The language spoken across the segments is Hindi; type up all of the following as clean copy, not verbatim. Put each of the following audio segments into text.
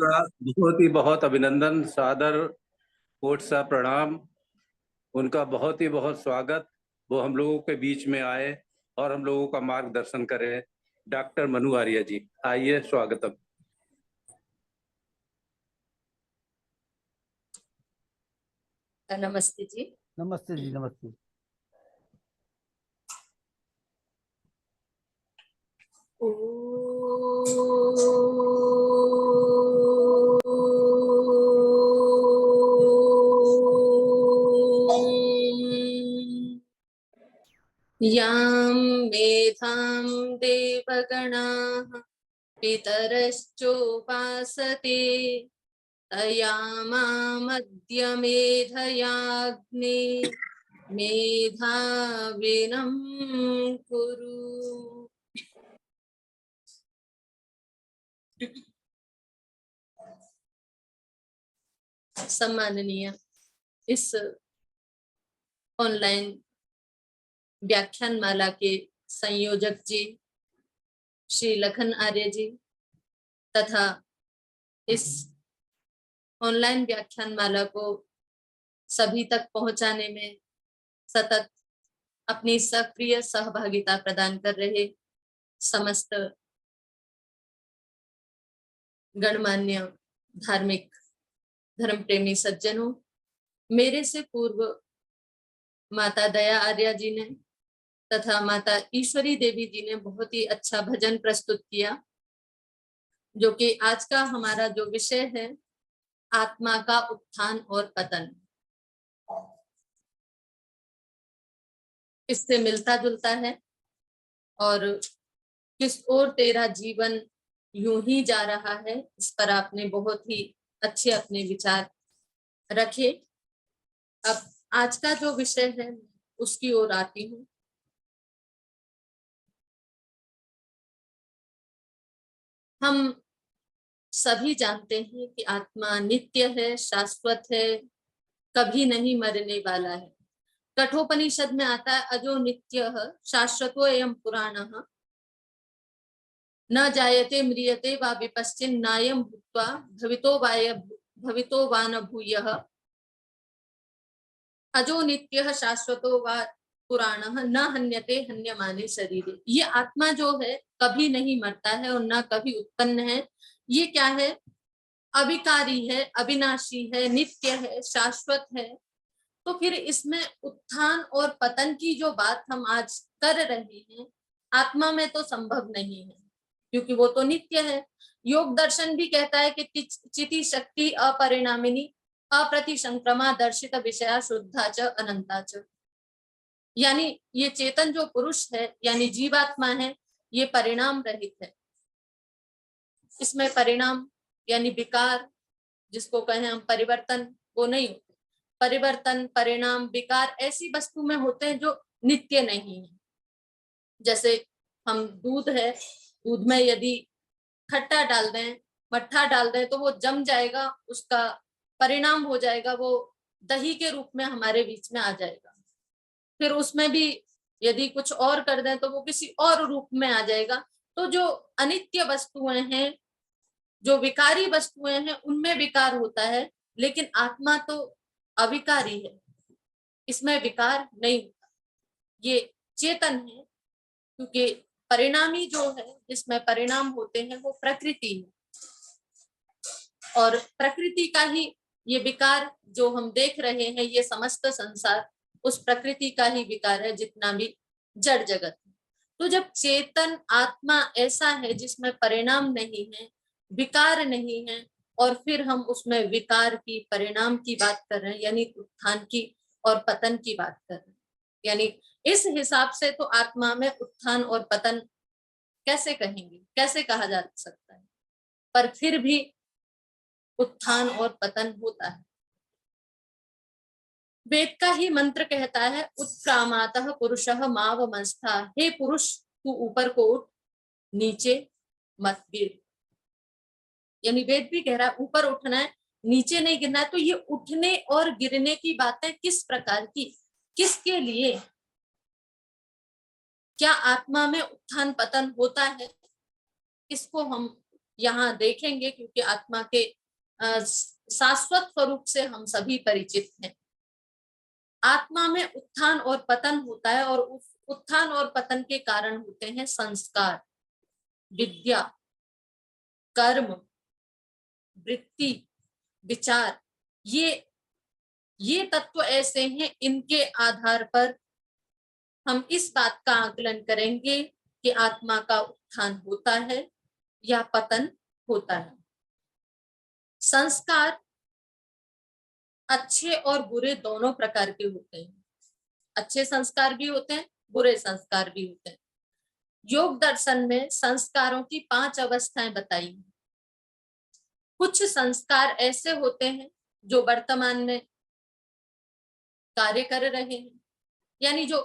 का बहुत ही बहुत अभिनंदन, सादर कोट सा प्रणाम। उनका बहुत ही बहुत स्वागत। वो हम लोगों के बीच में आए और हम लोगों का मार्गदर्शन करें। डॉक्टर मनु आर्य जी, आइए, स्वागतम। नमस्ते जी। नमस्ते जी, नमस्ते। यां मेधां देवगणाः पितरश्चोपासते तयामामद्य मेधयाग्ने मेधाविनं कुरु। सम्माननीय इस ऑनलाइन व्याख्यान माला के संयोजक जी श्री लखन आर्य जी तथा इस ऑनलाइन व्याख्यान माला को सभी तक पहुंचाने में सतत अपनी सक्रिय सहभागिता प्रदान कर रहे समस्त गणमान्य धार्मिक धर्म प्रेमी सज्जनों, मेरे से पूर्व माता दया आर्या जी ने तथा माता ईश्वरी देवी जी ने बहुत ही अच्छा भजन प्रस्तुत किया, जो कि आज का हमारा जो विषय है आत्मा का उत्थान और पतन, इससे मिलता जुलता है। और किस ओर तेरा जीवन यूं ही जा रहा है, इस पर आपने बहुत ही अच्छे अपने विचार रखे। अब आज का जो विषय है उसकी ओर आती हूँ। हम सभी जानते हैं कि आत्मा नित्य है, शाश्वत है, कभी नहीं मरने वाला है। कठोपनिषद में आता है अजो नित्यः शाश्वतो अयं पुराणः न जायते म्रियते वा विपश्चिन्नायं भूत्वा भवितो वा न भूयः। अजो नित्यः शाश्वतो वा पुराणः न हन्यते हन्यमाने शरीरे। ये आत्मा जो है कभी नहीं मरता है और न कभी उत्पन्न है। ये क्या है? अविकारी है, अविनाशी है, नित्य है, शाश्वत है। तो फिर इसमें उत्थान और पतन की जो बात हम आज कर रहे हैं, आत्मा में तो संभव नहीं है, क्योंकि वो तो नित्य है। योग दर्शन भी कहता है कि चिति शक्ति अपरिणामिनी अप्रतिसंक्रमा दर्शित विषया शुद्धा च अनंता च। यानी ये चेतन जो पुरुष है यानी जीवात्मा है, ये परिणाम रहित है। इसमें परिणाम यानी विकार, जिसको कहें हम परिवर्तन, वो नहीं होते। परिवर्तन, परिणाम, विकार ऐसी वस्तु में होते हैं जो नित्य नहीं है। जैसे हम दूध है, दूध में यदि खट्टा डाल दें, मट्ठा डाल दें तो वो जम जाएगा, उसका परिणाम हो जाएगा, वो दही के रूप में हमारे बीच में आ जाएगा। फिर उसमें भी यदि कुछ और कर दें तो वो किसी और रूप में आ जाएगा। तो जो अनित्य वस्तुएं हैं, जो विकारी वस्तुएं हैं, उनमें विकार होता है, लेकिन आत्मा तो अविकारी है, इसमें विकार नहीं होता। ये चेतन है, क्योंकि परिणामी जो है, जिसमें परिणाम होते हैं, वो प्रकृति है। और प्रकृति का ही ये विकार जो हम देख रहे हैं, ये समस्त संसार उस प्रकृति का ही विकार है, जितना भी जड़ जगत है। तो जब चेतन आत्मा ऐसा है जिसमें परिणाम नहीं है, विकार नहीं है, और फिर हम उसमें विकार की, परिणाम की बात कर रहे हैं, यानी उत्थान की और पतन की बात कर रहे हैं, यानी इस हिसाब से तो आत्मा में उत्थान और पतन कैसे कहेंगे, कैसे कहा जा सकता है? पर फिर भी उत्थान और पतन होता है। वेद का ही मंत्र कहता है उत्क्रामातः पुरुषः मावमंस्था। हे पुरुष, तू ऊपर को उठ, नीचे मत गिर। यानी वेद भी कह रहा है ऊपर उठना है, नीचे नहीं गिरना है। तो ये उठने और गिरने की बातें किस प्रकार की, किसके लिए? क्या आत्मा में उत्थान पतन होता है? इसको हम यहाँ देखेंगे, क्योंकि आत्मा के शाश्वत स्वरूप से हम सभी परिचित हैं। आत्मा में उत्थान और पतन होता है, और उस उत्थान और पतन के कारण होते हैं संस्कार, विद्या, कर्म, वृत्ति, विचार। ये तत्व ऐसे हैं, इनके आधार पर हम इस बात का आकलन करेंगे कि आत्मा का उत्थान होता है या पतन होता है। संस्कार अच्छे और बुरे दोनों प्रकार के होते हैं। अच्छे संस्कार भी होते हैं, बुरे संस्कार भी होते हैं। योग दर्शन में संस्कारों की 5 अवस्थाएं बताई हैं। कुछ संस्कार ऐसे होते हैं जो वर्तमान में कार्य कर रहे हैं, यानी जो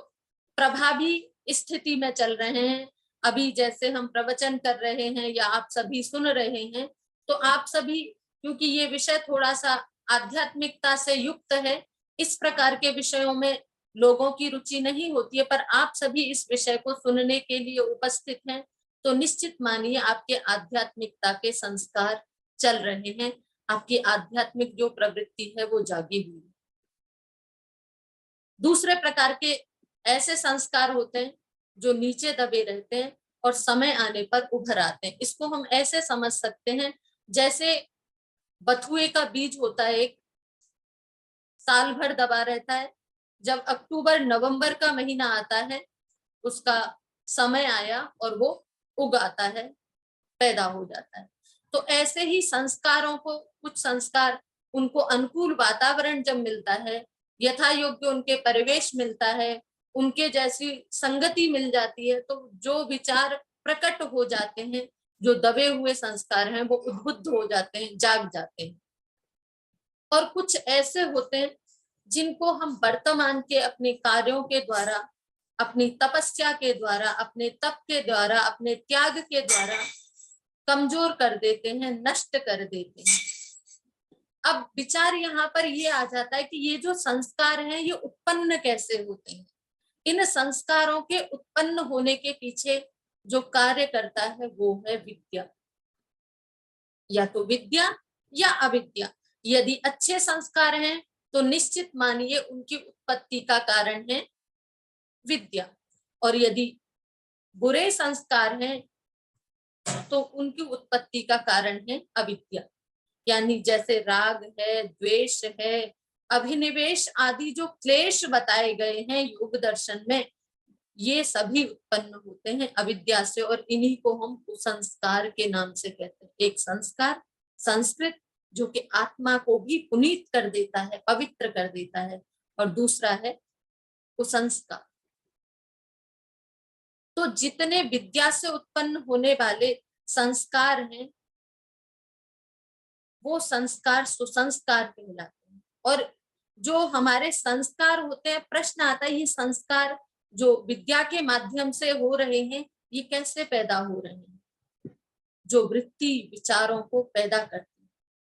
प्रभावी स्थिति में चल रहे हैं। अभी जैसे हम प्रवचन कर रहे हैं या आप सभी सुन रहे हैं, तो आप सभी, क्योंकि ये विषय थोड़ा सा आध्यात्मिकता से युक्त है, इस प्रकार के विषयों में लोगों की रुचि नहीं होती है, पर आप सभी इस विषय को सुनने के लिए उपस्थित हैं, तो निश्चित मानिए आपके आध्यात्मिकता के संस्कार चल रहे हैं, आपकी आध्यात्मिक जो प्रवृत्ति है वो जागी हुई है। दूसरे प्रकार के ऐसे संस्कार होते हैं जो नीचे दबे रहते हैं और समय आने पर उभर आते हैं। इसको हम ऐसे समझ सकते हैं जैसे बथुए का बीज होता है, एक साल भर दबा रहता है, जब अक्टूबर नवंबर का महीना आता है उसका समय आया और वो उग आता है, पैदा हो जाता है। तो ऐसे ही संस्कारों को, कुछ संस्कार उनको अनुकूल वातावरण जब मिलता है, यथा योग्य उनके परिवेश मिलता है, उनके जैसी संगति मिल जाती है, तो जो विचार प्रकट हो जाते हैं, जो दबे हुए संस्कार हैं वो उद्बुद्ध हो जाते हैं, जाग जाते हैं। और कुछ ऐसे होते हैं जिनको हम वर्तमान के अपने कार्यों के द्वारा, अपनी तपस्या के द्वारा, अपने तप के द्वारा, अपने त्याग के द्वारा कमजोर कर देते हैं, नष्ट कर देते हैं। अब विचार यहाँ पर ये आ जाता है कि ये जो संस्कार हैं ये उत्पन्न कैसे होते हैं। इन संस्कारों के उत्पन्न होने के पीछे जो कार्य करता है वो है विद्या, या तो विद्या या अविद्या। यदि अच्छे संस्कार हैं तो निश्चित मानिए उनकी उत्पत्ति का कारण है विद्या, और यदि बुरे संस्कार हैं तो उनकी उत्पत्ति का कारण है अविद्या। यानी जैसे राग है, द्वेष है, अभिनिवेश आदि जो क्लेश बताए गए हैं योग दर्शन में, ये सभी उत्पन्न होते हैं अविद्या से, और इन्हीं को हम कुसंस्कार के नाम से कहते हैं। एक संस्कार संस्कृत जो कि आत्मा को भी पुनीत कर देता है, पवित्र कर देता है, और दूसरा है कुसंस्कार। तो जितने विद्या से उत्पन्न होने वाले संस्कार हैं वो संस्कार सुसंस्कार कहलाते हैं। और जो हमारे संस्कार होते हैं, प्रश्न आता है ये संस्कार जो विद्या के माध्यम से हो रहे हैं ये कैसे पैदा हो रहे हैं। जो वृत्ति विचारों को पैदा करती है,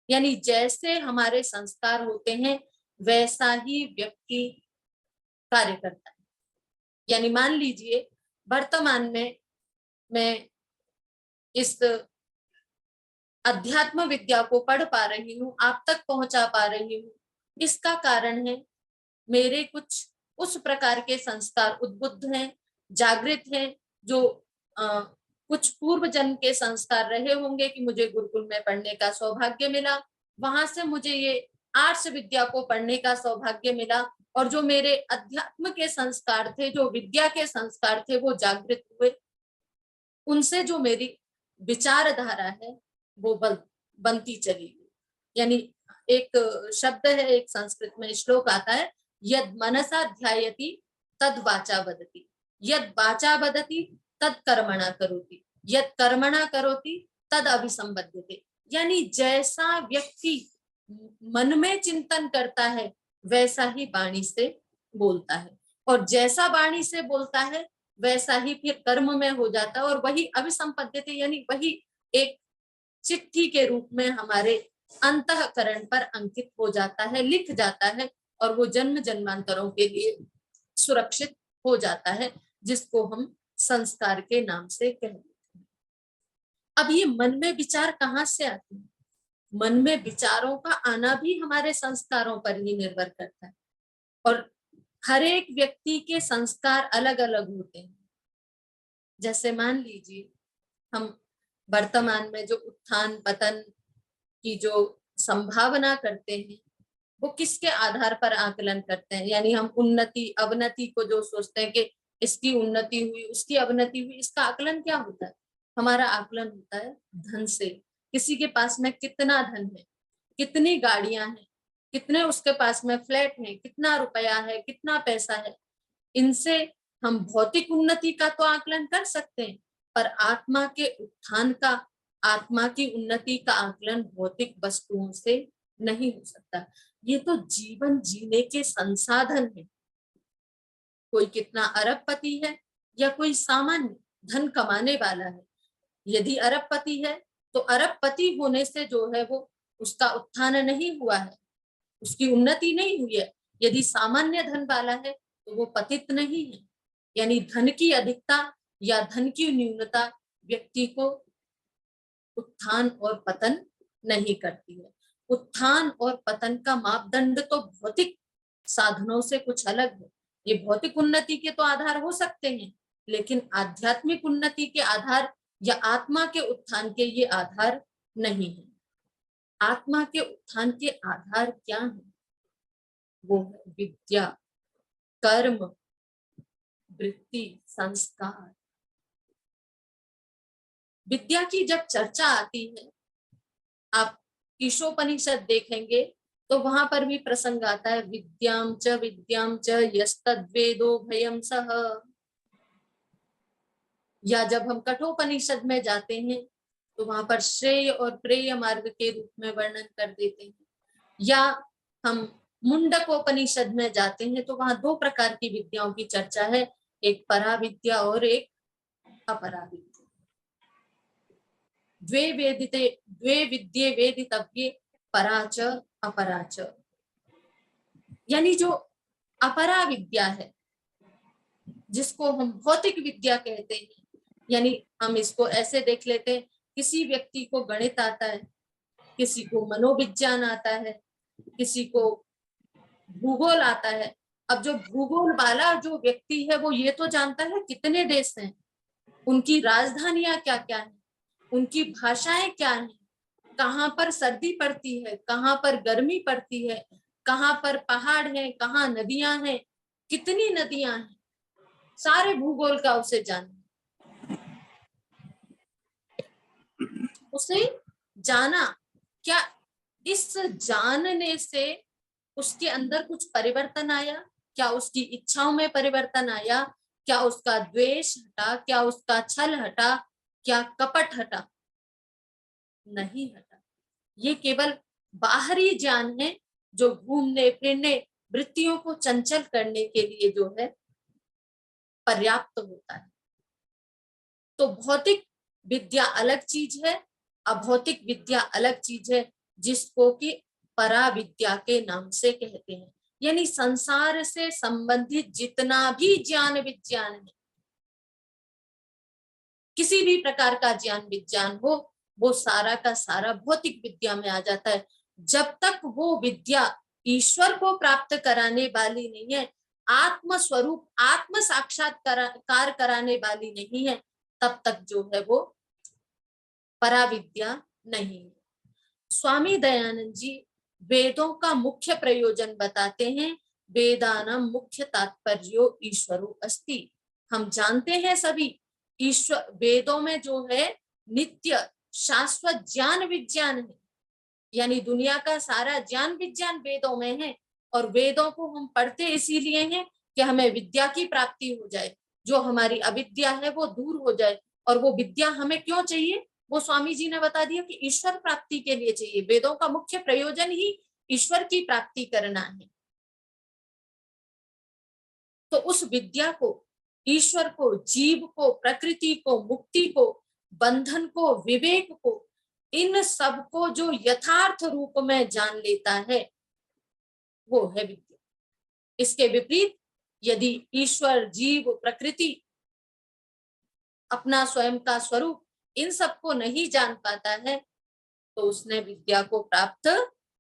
यानी जैसे हमारे संस्कार होते हैं वैसा ही व्यक्ति कार्य करता है। यानी मान लीजिए वर्तमान में मैं इस अध्यात्म विद्या को पढ़ पा रही हूँ, आप तक पहुंचा पा रही हूँ, इसका कारण है मेरे कुछ उस प्रकार के संस्कार उद्बुद्ध हैं, जागृत हैं, जो कुछ पूर्व जन्म के संस्कार रहे होंगे कि मुझे गुरुकुल में पढ़ने का सौभाग्य मिला, वहां से मुझे ये आर्ट्स विद्या को पढ़ने का सौभाग्य मिला, और जो मेरे अध्यात्म के संस्कार थे, जो विद्या के संस्कार थे, वो जागृत हुए। उनसे जो मेरी विचारधारा है वो बनती चली गई। यानी एक शब्द है, एक संस्कृत में श्लोक आता है, यद मनसा ध्यायति तद वाचा वदति, यद वाचा वदति तद कर्मणा करोति, यद कर्मणा करोति तद अभिसंबध्यते। यानी जैसा व्यक्ति मन में चिंतन करता है वैसा ही वाणी से बोलता है, और जैसा वाणी से बोलता है वैसा ही फिर कर्म में हो जाता है, और वही अभिसंपद्यते, यानी वही एक चिट्ठी के रूप में हमारे अंतःकरण पर अंकित हो जाता है, लिख जाता है, और वो जन्म जन्मांतरों के लिए सुरक्षित हो जाता है, जिसको हम संस्कार के नाम से कहते हैं। अब ये मन में विचार कहाँ से आते हैं? मन में विचारों का आना भी हमारे संस्कारों पर ही निर्भर करता है, और हर एक व्यक्ति के संस्कार अलग अलग होते हैं। जैसे मान लीजिए हम वर्तमान में जो उत्थान पतन की जो संभावना करते हैं, वो किसके आधार पर आकलन करते हैं? यानी हम उन्नति अवनति को जो सोचते हैं कि इसकी उन्नति हुई, उसकी अवनति हुई, इसका आकलन क्या होता है? हमारा आकलन होता है धन से। किसी के पास में कितना धन है, कितनी गाड़ियां हैं, कितने उसके पास में फ्लैट है, कितना रुपया है, कितना पैसा है, इनसे हम भौतिक उन्नति का तो आकलन कर सकते हैं, पर आत्मा के उत्थान का, आत्मा की उन्नति का आकलन भौतिक वस्तुओं से नहीं हो सकता। ये तो जीवन जीने के संसाधन है। कोई कितना अरबपति है या कोई सामान्य धन कमाने वाला है, यदि अरबपति है तो अरबपति होने से जो है वो उसका उत्थान नहीं हुआ है, उसकी उन्नति नहीं हुई है। यदि सामान्य धन वाला है तो वो पतित नहीं है। यानी धन की अधिकता या धन की न्यूनता व्यक्ति को उत्थान और पतन नहीं करती है। उत्थान और पतन का मापदंड तो भौतिक साधनों से कुछ अलग है। ये भौतिक उन्नति के तो आधार हो सकते हैं, लेकिन आध्यात्मिक उन्नति के आधार या आत्मा के उत्थान के ये आधार नहीं है। आत्मा के उत्थान के आधार क्या है? वो है विद्या, कर्म, वृत्ति, संस्कार। विद्या की जब चर्चा आती है, आप ईशोपनिषद देखेंगे तो वहां पर भी प्रसंग आता है, विद्याम च यस्तद्वेदो भयं सह। या जब हम कठोपनिषद में जाते हैं तो वहां पर श्रेय और प्रेय मार्ग के रूप में वर्णन कर देते हैं। या हम मुंडकोपनिषद में जाते हैं तो वहां दो प्रकार की विद्याओं की चर्चा है, एक पराविद्या और एक अपराविद्या। द्वे विद्ये वेदितव्ये पराच अपराच। यानी जो अपरा विद्या है, जिसको हम भौतिक विद्या कहते हैं, यानी हम इसको ऐसे देख लेते हैं, किसी व्यक्ति को गणित आता है, किसी को मनोविज्ञान आता है, किसी को भूगोल आता है। अब जो भूगोल वाला जो व्यक्ति है वो ये तो जानता है कितने देश हैं, उनकी राजधानियां क्या क्या है, उनकी भाषाएं क्या हैं, कहाँ पर सर्दी पड़ती है, कहाँ पर गर्मी पड़ती है, कहाँ पर पहाड़ है, कहाँ नदियां हैं, कितनी नदियां हैं, सारे भूगोल का उसे जानना। उसे जाना, क्या इस जानने से उसके अंदर कुछ परिवर्तन आया? क्या उसकी इच्छाओं में परिवर्तन आया? क्या उसका द्वेष हटा? क्या उसका छल हटा? क्या कपट हटा? नहीं हटा। ये केवल बाहरी ज्ञान है जो घूमने फिरने, वृत्तियों को चंचल करने के लिए जो है पर्याप्त होता है। तो भौतिक विद्या अलग चीज है, अभौतिक विद्या अलग चीज है, जिसको कि पराविद्या के नाम से कहते हैं। यानी संसार से संबंधित जितना भी ज्ञान विज्ञान है, किसी भी प्रकार का ज्ञान विज्ञान हो, वो सारा का सारा भौतिक विद्या में आ जाता है। जब तक वो विद्या ईश्वर को प्राप्त कराने वाली नहीं है, आत्म स्वरूप आत्म साक्षात्कार कराने वाली नहीं है, तब तक जो है वो पराविद्या नहीं है। स्वामी दयानंद जी वेदों का मुख्य प्रयोजन बताते हैं, वेदानां मुख्य तात्पर्यो ईश्वरो अस्ति। हम जानते हैं सभी, ईश्वर वेदों में जो है नित्य शाश्वत ज्ञान विज्ञान है, यानी दुनिया का सारा ज्ञान विज्ञान वेदों में है। और वेदों को हम पढ़ते इसीलिए हैं कि हमें विद्या की प्राप्ति हो जाए, जो हमारी अविद्या है वो दूर हो जाए। और वो विद्या हमें क्यों चाहिए, वो स्वामी जी ने बता दिया कि ईश्वर प्राप्ति के लिए चाहिए। वेदों का मुख्य प्रयोजन ही ईश्वर की प्राप्ति करना है। तो उस विद्या को, ईश्वर को, जीव को, प्रकृति को, मुक्ति को, बंधन को, विवेक को, इन सब को जो यथार्थ रूप में जान लेता है वो है विद्या। इसके विपरीत यदि ईश्वर, जीव, प्रकृति, अपना स्वयं का स्वरूप इन सबको नहीं जान पाता है तो उसने विद्या को प्राप्त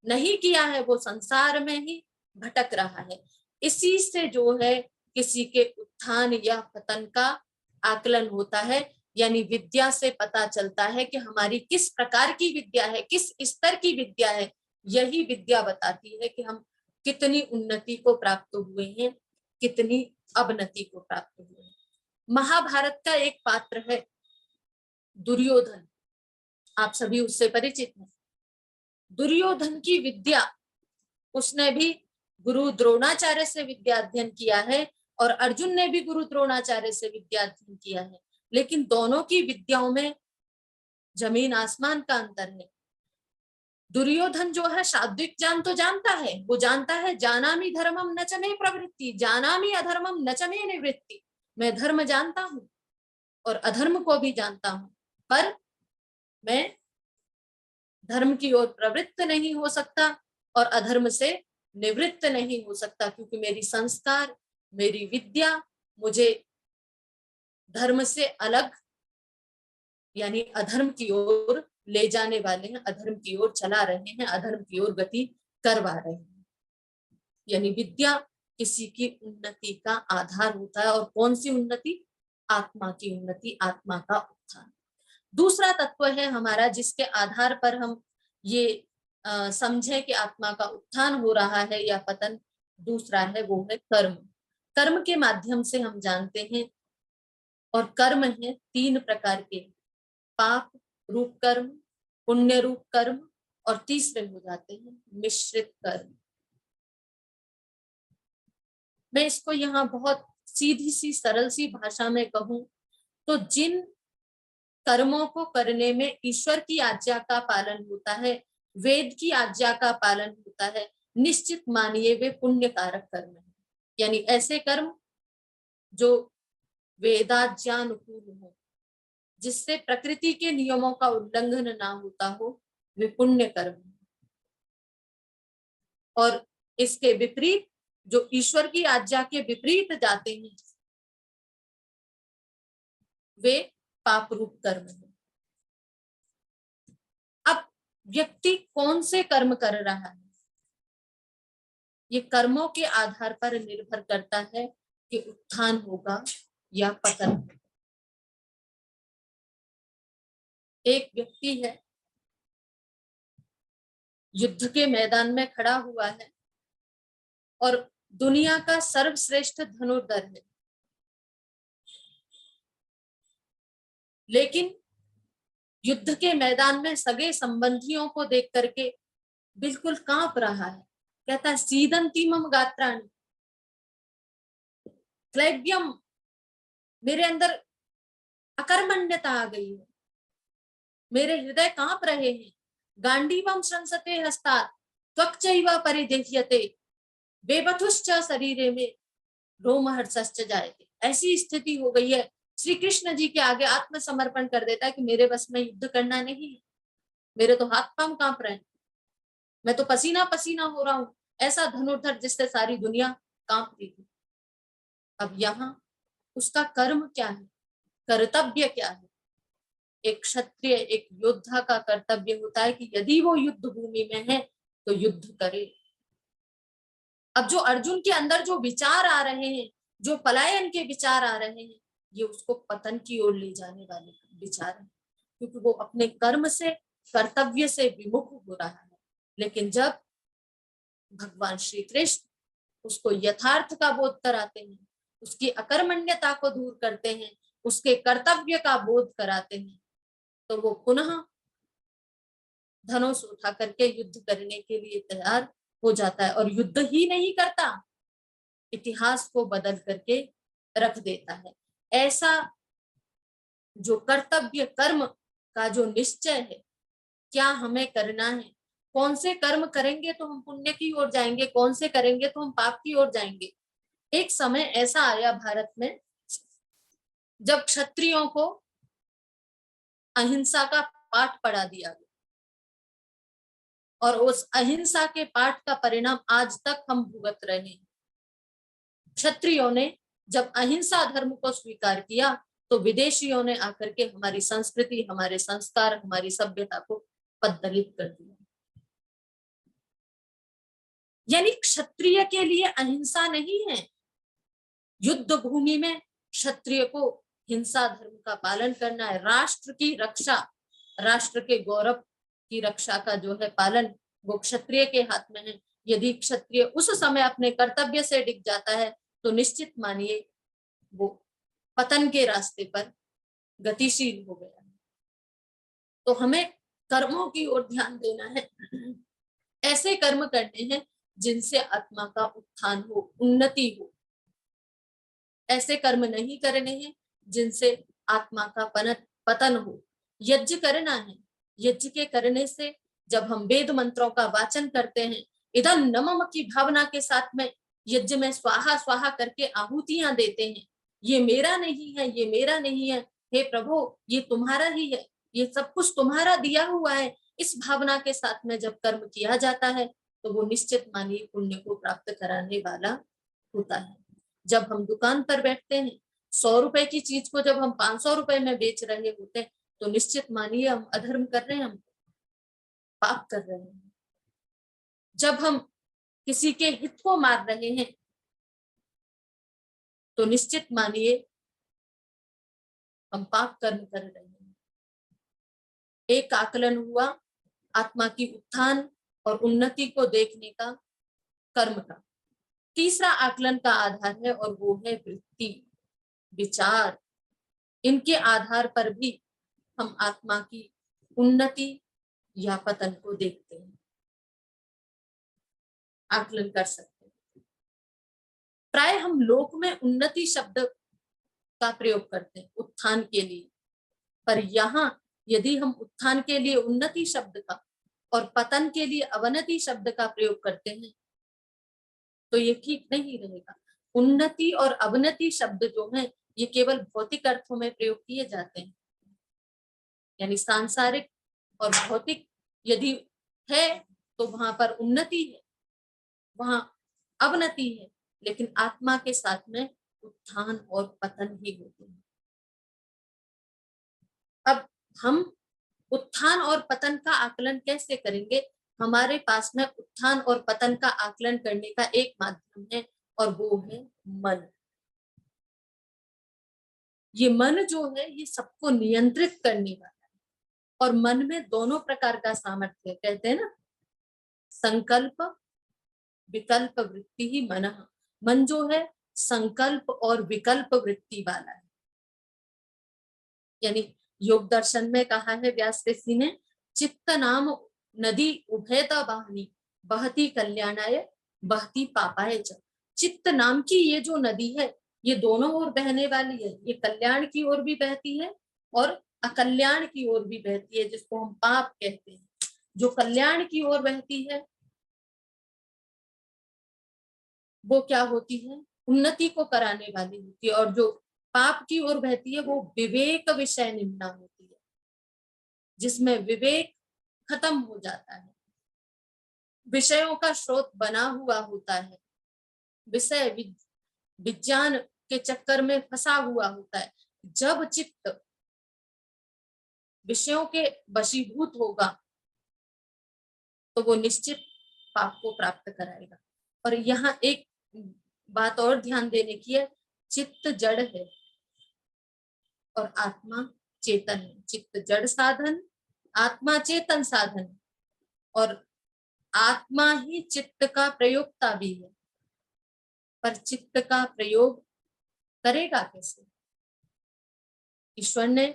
नहीं किया है, वो संसार में ही भटक रहा है। इसी से जो है किसी के उत्थान या पतन का आकलन होता है, यानी विद्या से पता चलता है कि हमारी किस प्रकार की विद्या है, किस स्तर की विद्या है। यही विद्या बताती है कि हम कितनी उन्नति को प्राप्त हुए हैं, कितनी अवनति को प्राप्त हुए हैं। महाभारत का एक पात्र है दुर्योधन, आप सभी उससे परिचित हैं। दुर्योधन की विद्या, उसने भी गुरु द्रोणाचार्य से विद्या अध्ययन किया है और अर्जुन ने भी गुरु द्रोणाचार्य से विद्या अध्ययन किया है, लेकिन दोनों की विद्याओं में जमीन आसमान का अंतर है। दुर्योधन जो है शाब्दिक ज्ञान तो जानता है, वो जानता है जानामि धर्मम न च मे प्रवृत्ति, जानामि अधर्मम न च मे निवृत्ति। मैं धर्म जानता हूं और अधर्म को भी जानता हूं, पर मैं धर्म की ओर प्रवृत्त नहीं हो सकता और अधर्म से निवृत्त नहीं हो सकता, क्योंकि मेरी संस्कार, मेरी विद्या मुझे धर्म से अलग यानी अधर्म की ओर ले जाने वाले हैं, अधर्म की ओर चला रहे हैं, अधर्म की ओर गति करवा रहे हैं। यानी विद्या किसी की उन्नति का आधार होता है। और कौन सी उन्नति? आत्मा की उन्नति, आत्मा का उत्थान। दूसरा तत्व है हमारा जिसके आधार पर हम ये समझे कि आत्मा का उत्थान हो रहा है या पतन, दूसरा है वो है कर्म। कर्म के माध्यम से हम जानते हैं, और कर्म है 3 प्रकार के, पाप रूप कर्म, पुण्य रूप कर्म और तीसरे हो जाते हैं मिश्रित कर्म। मैं इसको यहाँ बहुत सीधी सी सरल सी भाषा में कहूं तो जिन कर्मों को करने में ईश्वर की आज्ञा का पालन होता है, वेद की आज्ञा का पालन होता है, निश्चित मानिए वे पुण्य कारक कर्म है। यानी ऐसे कर्म जो वेदाज्ञानुकूल हो, जिससे प्रकृति के नियमों का उल्लंघन ना होता हो, वे पुण्य कर्म है। और इसके विपरीत जो ईश्वर की आज्ञा के विपरीत जाते हैं, वे पाप रूप कर्म है। अब व्यक्ति कौन से कर्म कर रहा है, ये कर्मों के आधार पर निर्भर करता है कि उत्थान होगा या पतन। एक व्यक्ति है, युद्ध के मैदान में खड़ा हुआ है और दुनिया का सर्वश्रेष्ठ धनुर्धर है, लेकिन युद्ध के मैदान में सगे संबंधियों को देख करके बिल्कुल कांप रहा है। कहता है सीदंती मम गात्राणि, क्लैब्यम, मेरे अंदर अकर्मण्यता आ गई है, मेरे हृदय कांप रहे हैं। गांडीवम संसते हस्तात् त्वक्चैव परिदह्यते बेबथुश्च शरीरे में रोमहर्षश्च जायते। ऐसी स्थिति हो गई है, श्री कृष्ण जी के आगे आत्मसमर्पण कर देता है कि मेरे बस में युद्ध करना नहीं है, मेरे तो हाथ पांव कांप रहे हैं, मैं तो पसीना पसीना हो रहा हूं। ऐसा धनुर्धर जिससे सारी दुनिया कांपती थी। अब यहाँ उसका कर्म क्या है, कर्तव्य क्या है? एक क्षत्रिय, एक योद्धा का कर्तव्य होता है कि यदि वो युद्ध भूमि में है तो युद्ध करे। अब जो अर्जुन के अंदर जो विचार आ रहे हैं, जो पलायन के विचार आ रहे हैं, ये उसको पतन की ओर ले जाने वाले विचार हैं, क्योंकि वो अपने कर्म से, कर्तव्य से विमुख हो रहा है। लेकिन जब भगवान श्री कृष्ण उसको यथार्थ का बोध कराते हैं, उसकी अकर्मण्यता को दूर करते हैं, उसके कर्तव्य का बोध कराते हैं, तो वो पुनः धनुष उठा करके युद्ध करने के लिए तैयार हो जाता है। और युद्ध ही नहीं करता, इतिहास को बदल करके रख देता है। ऐसा जो कर्तव्य कर्म का जो निश्चय है, क्या हमें करना है, कौन से कर्म करेंगे तो हम पुण्य की ओर जाएंगे, कौन से करेंगे तो हम पाप की ओर जाएंगे। एक समय ऐसा आया भारत में जब क्षत्रियों को अहिंसा का पाठ पढ़ा दिया गया, और उस अहिंसा के पाठ का परिणाम आज तक हम भुगत रहे हैं। क्षत्रियों ने जब अहिंसा धर्म को स्वीकार किया तो विदेशियों ने आकर के हमारी संस्कृति, हमारे संस्कार, हमारी सभ्यता को पद्दलित कर दिया। यानी क्षत्रिय के लिए अहिंसा नहीं है। युद्ध भूमि में क्षत्रिय को हिंसा धर्म का पालन करना है। राष्ट्र की रक्षा, राष्ट्र के गौरव की रक्षा का जो है पालन, वो क्षत्रिय के हाथ में है। यदि क्षत्रिय उस समय अपने कर्तव्य से डिग जाता है तो निश्चित मानिए वो पतन के रास्ते पर गतिशील हो गया। तो हमें कर्मों की ओर ध्यान देना है। ऐसे कर्म करने हैं जिनसे आत्मा का उत्थान हो, उन्नति हो। ऐसे कर्म नहीं करने हैं जिनसे आत्मा का पतन हो। यज्ञ करना है। यज्ञ के करने से जब हम वेद मंत्रों का वाचन करते हैं, इदं न मम की भावना के साथ में यज्ञ में स्वाहा स्वाहा करके आहुतियां देते हैं, ये मेरा नहीं है, ये मेरा नहीं है, हे प्रभु ये तुम्हारा ही है, ये सब कुछ तुम्हारा दिया हुआ है। इस भावना के साथ में जब कर्म किया जाता है तो वो निश्चित मानिए पुण्य को प्राप्त कराने वाला होता है। जब हम दुकान पर बैठते हैं, 100 रुपए की चीज को जब हम 500 रुपए में बेच रहे होते हैं तो निश्चित मानिए हम अधर्म कर रहे हैं, हम पाप कर रहे हैं। जब हम किसी के हित को मार रहे हैं तो निश्चित मानिए हम पाप कर्म कर रहे हैं। एक आकलन हुआ आत्मा की उत्थान और उन्नति को देखने का कर्म का। तीसरा आकलन का आधार है और वो है वृत्ति, विचार। इनके आधार पर भी हम आत्मा की उन्नति या पतन को देखते हैं, आकलन कर सकते हैं। प्राय हम लोक में उन्नति शब्द का प्रयोग करते हैं उत्थान के लिए, पर यहाँ यदि हम उत्थान के लिए उन्नति शब्द का और पतन के लिए अवनति शब्द का प्रयोग करते हैं तो ये ठीक नहीं रहेगा। उन्नति और अवनति शब्द जो है ये केवल भौतिक अर्थों में प्रयोग किए जाते हैं, यानी सांसारिक और भौतिक यदि है तो वहां पर उन्नति है, वहां अवनति है, लेकिन आत्मा के साथ में उत्थान और पतन ही होते हैं। अब हम उत्थान और पतन का आकलन कैसे करेंगे? हमारे पास में उत्थान और पतन का आकलन करने का एक माध्यम है और वो है मन। ये मन जो है ये सबको नियंत्रित करने वाला है और मन में दोनों प्रकार का सामर्थ्य, कहते हैं ना, संकल्प विकल्प वृत्ति ही मन। मन जो है संकल्प और विकल्प वृत्ति वाला है। यानी योग दर्शन में कहा है व्यास ऋषि ने, चित्त नाम नदी उभयता वाहिनी बहती कल्याणाय बहती पापाय च। चित्त नाम की ये जो नदी है ये दोनों ओर बहने वाली है। ये कल्याण की ओर भी बहती है और अकल्याण की ओर भी बहती है, जिसको हम पाप कहते हैं। जो कल्याण की ओर बहती है वो क्या होती है? उन्नति को कराने वाली होती है, और जो पाप की ओर बहती है वो विवेक विषय निम्ना होती है, जिसमें विवेक खत्म हो जाता है, विषयों का स्रोत बना हुआ होता है, विषय विज्ञान के चक्कर में फंसा हुआ होता है। जब चित्त विषयों के वशीभूत होगा तो वो निश्चित पाप को प्राप्त कराएगा। और यहाँ एक बात और ध्यान देने की है, चित्त जड़ है और आत्मा चेतन है। चित्त जड़ साधन, आत्मा चेतन साधन, और आत्मा ही चित्त का प्रयोक्ता भी है। पर चित्त का प्रयोग करेगा कैसे? ईश्वर ने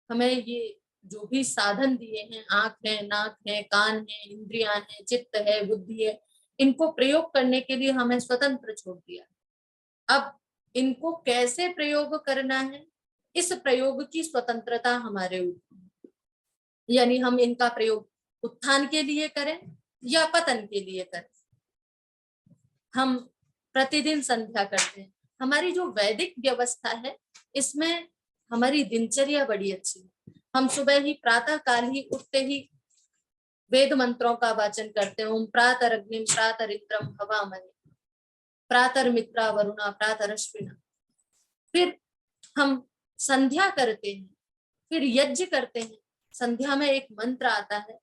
हमें ये जो भी साधन दिए हैं, आंख है, नाक है, कान है, इंद्रियां है, चित्त है, बुद्धि है, इनको प्रयोग करने के लिए हमें स्वतंत्र छोड़ दिया। अब इनको कैसे प्रयोग करना है, इस प्रयोग की स्वतंत्रता हमारे ऊपर। यानी हम इनका प्रयोग उत्थान के लिए करें या पतन के लिए करें। हम प्रतिदिन संध्या करते हैं। हमारी जो वैदिक व्यवस्था है इसमें हमारी दिनचर्या बड़ी अच्छी है। हम सुबह ही प्रातः काल ही उठते ही वेद मंत्रों का वाचन करते हैं। ओम प्रातरग्निम प्रातरिंद्रम हवामहे प्रातर्मित्रा वरुणा प्रातरश्विना। फिर हम संध्या करते हैं, फिर यज्ञ करते हैं। संध्या में एक मंत्र आता है,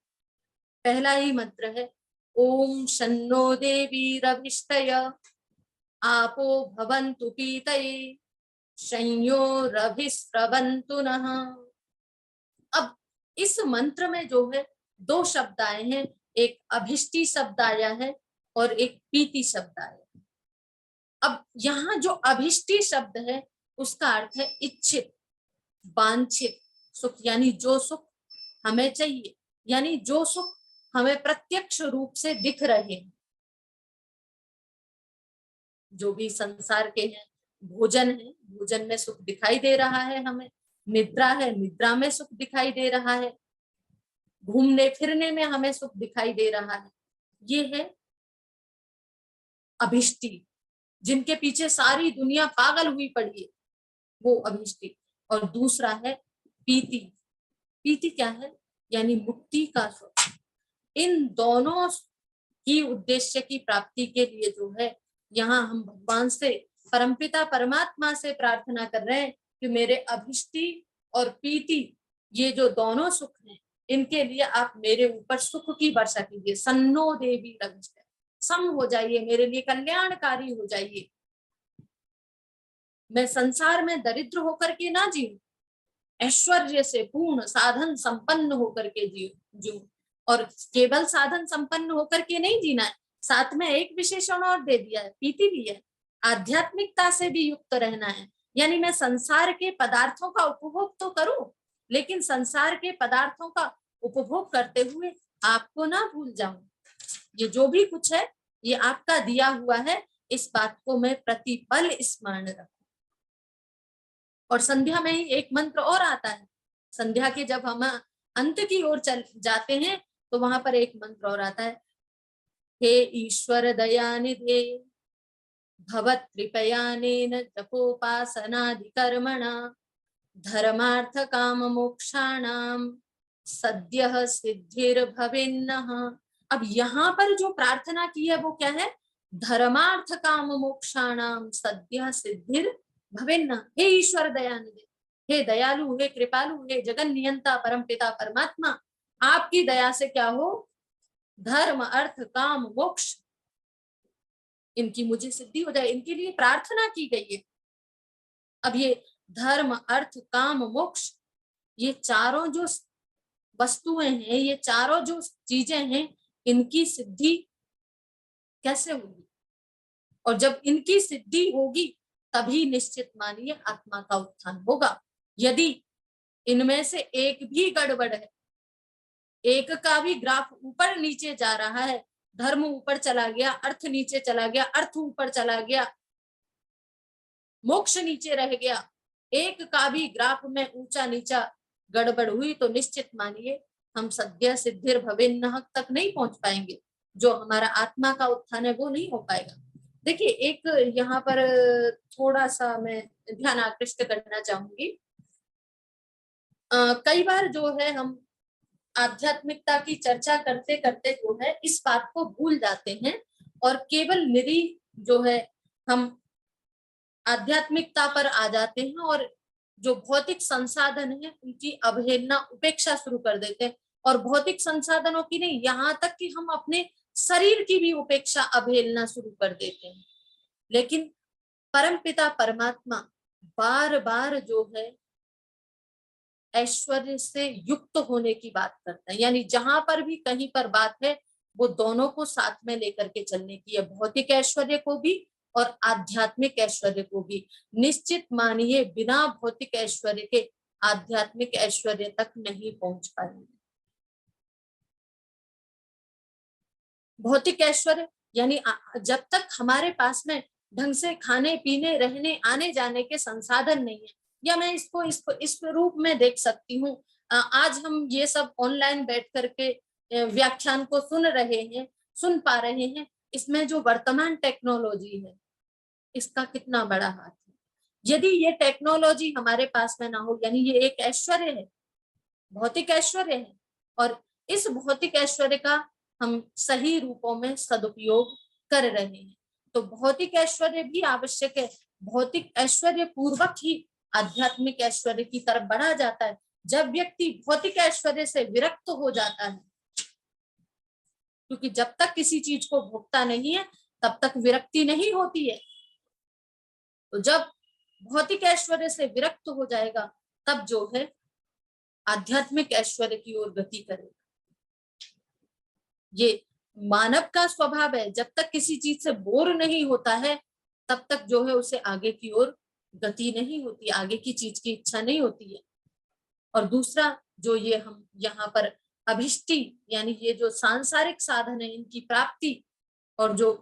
पहला ही मंत्र है ओम शन्नो देवीरभिष्टय आपो भवन्तु पीतये संयोरभिस्रवन्तु नः। अब इस मंत्र में जो है दो शब्द आए हैं, एक अभिष्टि शब्द आया है और एक पीति शब्द आया है। अब यहाँ जो अभिष्टि शब्द है उसका अर्थ है इच्छित, वांछित सुख, यानी जो सुख हमें चाहिए, यानी जो सुख हमें प्रत्यक्ष रूप से दिख रहे हैं। जो भी संसार के हैं, भोजन है, भोजन में सुख दिखाई दे रहा है हमें, निद्रा है, निद्रा में सुख दिखाई दे रहा है, घूमने फिरने में हमें सुख दिखाई दे रहा है। ये है अभिष्टि, जिनके पीछे सारी दुनिया पागल हुई पड़ी है, वो अभिष्टि। और दूसरा है पीति। पीति क्या है? यानी मुक्ति का सुख। इन दोनों की उद्देश्य की प्राप्ति के लिए जो है यहाँ हम भगवान से, परमपिता परमात्मा से प्रार्थना कर रहे हैं कि मेरे अभिष्टि और पीति, ये जो दोनों सुख हैं, इनके लिए आप मेरे ऊपर सुख की वर्षा कीजिए। सन्नो देवी रविष्ट, सम हो जाइए, मेरे लिए कल्याणकारी हो जाइए। मैं संसार में दरिद्र होकर के ना जीऊं, ऐश्वर्य से पूर्ण साधन संपन्न होकर के जीऊं। और केवल साधन संपन्न होकर के नहीं जीना है, साथ में एक विशेषण और दे दिया है, पीति भी है, आध्यात्मिकता से भी युक्त रहना है। यानी मैं संसार के पदार्थों का उपभोग तो करूं, लेकिन संसार के पदार्थों का उपभोग करते हुए आपको ना भूल जाऊं। ये जो भी कुछ है ये आपका दिया हुआ है, इस बात को मैं प्रतिपल स्मरण रखूं। और संध्या में ही एक मंत्र और आता है। संध्या के जब हम अंत की ओर चल जाते हैं तो वहां पर एक मंत्र और आता है, हे ईश्वर दयानिधे भवत् कृपयानेन जपोपासनादिकर्मणा धर्मार्थ काम मोक्षाणाम सद्यः सिद्धिर्भवेन्नः। अब यहाँ पर जो प्रार्थना की है वो क्या है? धर्मार्थ काम मोक्षाणाम सद्यः सिद्धिर्भवेन्नः। हे ईश्वर दयानिधे, हे दयालु, हे कृपालु, हे जगन नियंता परमपिता परमात्मा, आपकी दया से क्या हो? धर्म अर्थ काम मोक्ष, इनकी मुझे सिद्धि हो जाए, इनके लिए प्रार्थना की गई है। अब ये धर्म अर्थ काम मोक्ष, ये चारों जो वस्तुएं हैं, ये चारों जो चीजें हैं, इनकी सिद्धि कैसे होगी? और जब इनकी सिद्धि होगी तभी निश्चित मानिए आत्मा का उत्थान होगा। यदि इनमें से एक भी गड़बड़ है, एक का भी ग्राफ ऊपर नीचे जा रहा है, धर्म ऊपर चला गया, अर्थ नीचे चला गया, अर्थ ऊपर चला गया, मोक्ष नीचे रह गया, एक का भी ग्राफ में ऊंचा नीचा गड़बड़ हुई तो निश्चित मानिए हम सद्य सिद्धिर भवेन्नः तक नहीं पहुंच पाएंगे। जो हमारा आत्मा का उत्थान है वो नहीं हो पाएगा। देखिए, एक यहाँ पर थोड़ा सा मैं ध्यान आकृष्ट करना चाहूंगी। कई बार जो है हम आध्यात्मिकता की चर्चा करते करते जो है इस बात को भूल जाते हैं और केवल निरी जो है हम आध्यात्मिकता पर आ जाते हैं और जो भौतिक संसाधन है उनकी अवहेलना, उपेक्षा शुरू कर देते हैं। और भौतिक संसाधनों की नहीं, यहाँ तक कि हम अपने शरीर की भी उपेक्षा, अवहेलना शुरू कर देते हैं। लेकिन परमपिता परमात्मा बार बार जो है ऐश्वर्य से युक्त होने की बात करता है। यानी जहां पर भी कहीं पर बात है वो दोनों को साथ में लेकर के चलने की है, भौतिक ऐश्वर्य को भी और आध्यात्मिक ऐश्वर्य को भी। निश्चित मानिए बिना भौतिक ऐश्वर्य के आध्यात्मिक ऐश्वर्य तक नहीं पहुंच पाएंगे। भौतिक ऐश्वर्य यानी जब तक हमारे पास में ढंग से खाने पीने रहने आने जाने के संसाधन नहीं है, या मैं इसको इस रूप में देख सकती हूँ, आज हम ये सब ऑनलाइन बैठ करके व्याख्यान को सुन रहे हैं, सुन पा रहे हैं, इसमें जो वर्तमान टेक्नोलॉजी है इसका कितना बड़ा हाथ है। यदि ये टेक्नोलॉजी हमारे पास में ना हो, यानी ये एक ऐश्वर्य है, भौतिक ऐश्वर्य है, और इस भौतिक ऐश्वर्य का हम सही रूपों में सदुपयोग कर रहे हैं, तो भौतिक ऐश्वर्य भी आवश्यक है। भौतिक ऐश्वर्य पूर्वक ही आध्यात्मिक ऐश्वर्य की तरफ बढ़ा जाता है। जब व्यक्ति भौतिक ऐश्वर्य से विरक्त हो जाता है, क्योंकि जब तक किसी चीज को भोगता नहीं है तब तक विरक्ति नहीं होती है, तो जब भौतिक ऐश्वर्य से विरक्त हो जाएगा तब जो है आध्यात्मिक ऐश्वर्य की ओर गति करेगा। ये मानव का स्वभाव है, जब तक किसी चीज से बोर नहीं होता है तब तक जो है उसे आगे की ओर गति नहीं होती, आगे की चीज की इच्छा नहीं होती है। और दूसरा जो ये हम यहाँ पर अभिष्टि यानी ये जो सांसारिक साधन है इनकी प्राप्ति, और जो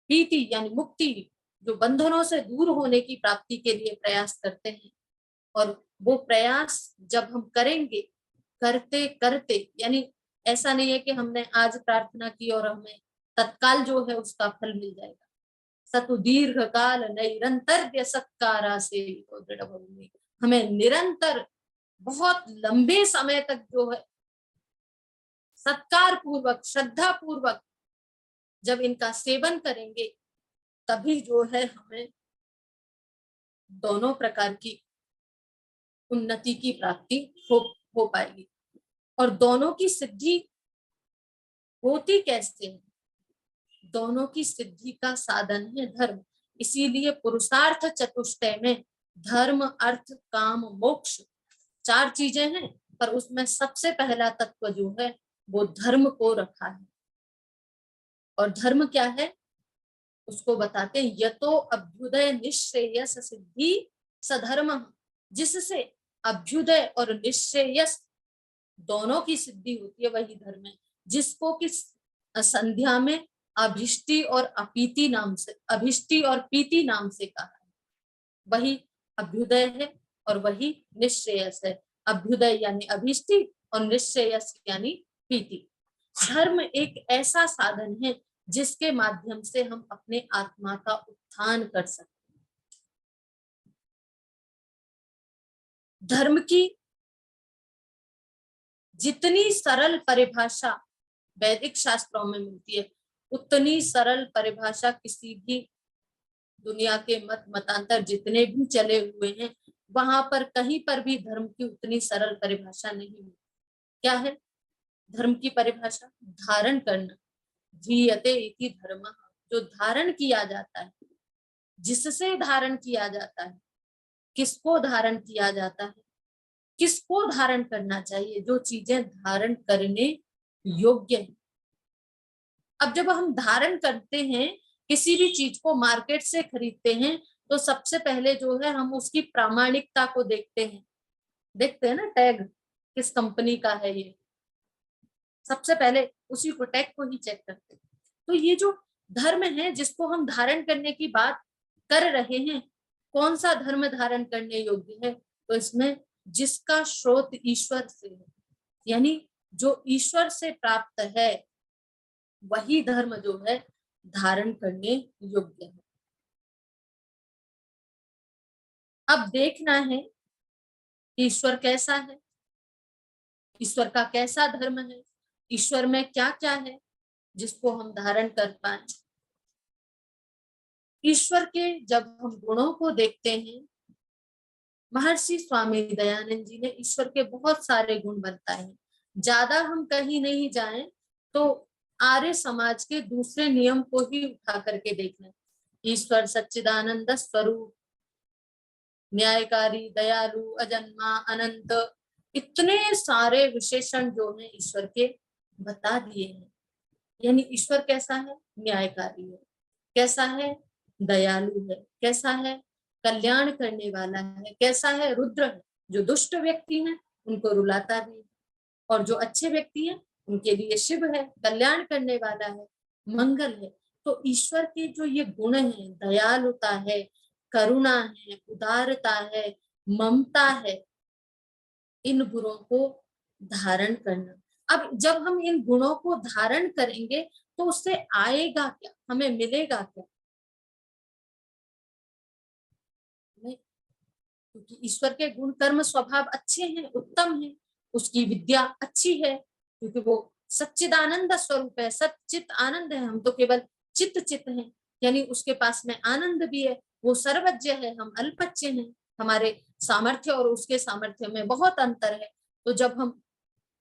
पीति यानी मुक्ति, जो बंधनों से दूर होने की प्राप्ति के लिए प्रयास करते हैं, और वो प्रयास जब हम करेंगे करते करते, यानी ऐसा नहीं है कि हमने आज प्रार्थना की और हमें तत्काल जो है उसका फल मिल जाएगा। सतु दीर्घ काल निरंतर सत्कारा से दृढ़ भूमि, हमें निरंतर बहुत लंबे समय तक जो है सत्कार पूर्वक श्रद्धा पूर्वक जब इनका सेवन करेंगे तभी जो है हमें दोनों प्रकार की उन्नति की प्राप्ति हो पाएगी। और दोनों की सिद्धि होती कैसे है? दोनों की सिद्धि का साधन है धर्म। इसीलिए पुरुषार्थ चतुष्टय में धर्म अर्थ काम मोक्ष 4 चीजें हैं, पर उसमें सबसे पहला तत्व जो है वो धर्म को रखा है। और धर्म क्या है उसको बताते हैं, यतो अभ्युदय निश्रेयस सिद्धि सधर्म, जिससे अभ्युदय और निश्रेयस दोनों की सिद्धि होती है वही धर्म है। जिसको कि संध्या में अभिष्टि और अपीति नाम से, अभिष्टि और पीति नाम से कहा है, वही अभ्युदय है और वही निश्रेयस है। अभ्युदय यानी अभिष्टि और निश्रेयस यानी पीति। धर्म एक ऐसा साधन है जिसके माध्यम से हम अपने आत्मा का उत्थान कर सकते हैं। धर्म की जितनी सरल परिभाषा वैदिक शास्त्रों में मिलती है उतनी सरल परिभाषा किसी भी दुनिया के मतांतर जितने भी चले हुए हैं वहां पर कहीं पर भी धर्म की उतनी सरल परिभाषा नहीं मिलती। क्या है धर्म की परिभाषा? धारण करना, धीयते इति धर्म, जो धारण किया जाता है, जिससे धारण किया जाता है, किसको धारण किया जाता है, किसको धारण करना चाहिए, जो चीजें धारण करने योग्य है। अब जब हम धारण करते हैं किसी भी चीज को, मार्केट से खरीदते हैं, तो सबसे पहले जो है हम उसकी प्रामाणिकता को देखते हैं ना, टैग किस कंपनी का है, ये सबसे पहले उसी को, टैग को ही चेक करते हैं। तो ये जो धर्म है जिसको हम धारण करने की बात कर रहे हैं, कौन सा धर्म धारण करने योग्य है? तो इसमें जिसका स्रोत ईश्वर से है, यानी जो ईश्वर से प्राप्त है वही धर्म जो है धारण करने योग्य है। अब देखना है ईश्वर कैसा है, ईश्वर का कैसा धर्म है, ईश्वर में क्या क्या है जिसको हम धारण कर पाए। ईश्वर के जब हम गुणों को देखते हैं, महर्षि स्वामी दयानंद जी ने ईश्वर के बहुत सारे गुण बताए हैं। ज्यादा हम कहीं नहीं जाएं तो आर्य समाज के दूसरे नियम को ही उठा करके देखना। ईश्वर सच्चिदानंद स्वरूप, न्यायकारी, दयालु, अजन्मा, अनंत, इतने सारे विशेषण जो हैं ईश्वर के बता दिए हैं। यानी ईश्वर कैसा है? न्यायकारी है। कैसा है? दयालु है। कैसा है? कल्याण करने वाला है। कैसा है? रुद्र है। जो दुष्ट व्यक्ति हैं उनको रुलाता भी है, और जो अच्छे व्यक्ति हैं उनके लिए शिव है, कल्याण करने वाला है, मंगल है। तो ईश्वर के जो ये गुण हैं, दयालुता है, करुणा है, उदारता है, ममता है, इन गुणों को धारण करना। अब जब हम इन गुणों को धारण करेंगे तो उससे आएगा क्या, हमें मिलेगा क्या? क्योंकि ईश्वर के गुण कर्म स्वभाव अच्छे हैं, उत्तम है, उसकी विद्या अच्छी है, क्योंकि वो सच्चिदानंद स्वरूप है, सच्चित आनंद है। हम तो केवल चित हैं, यानी उसके पास में आनंद भी है। वो सर्वज्ञ है, हम अल्पज्ञ हैं, हमारे सामर्थ्य और उसके सामर्थ्य में बहुत अंतर है। तो जब हम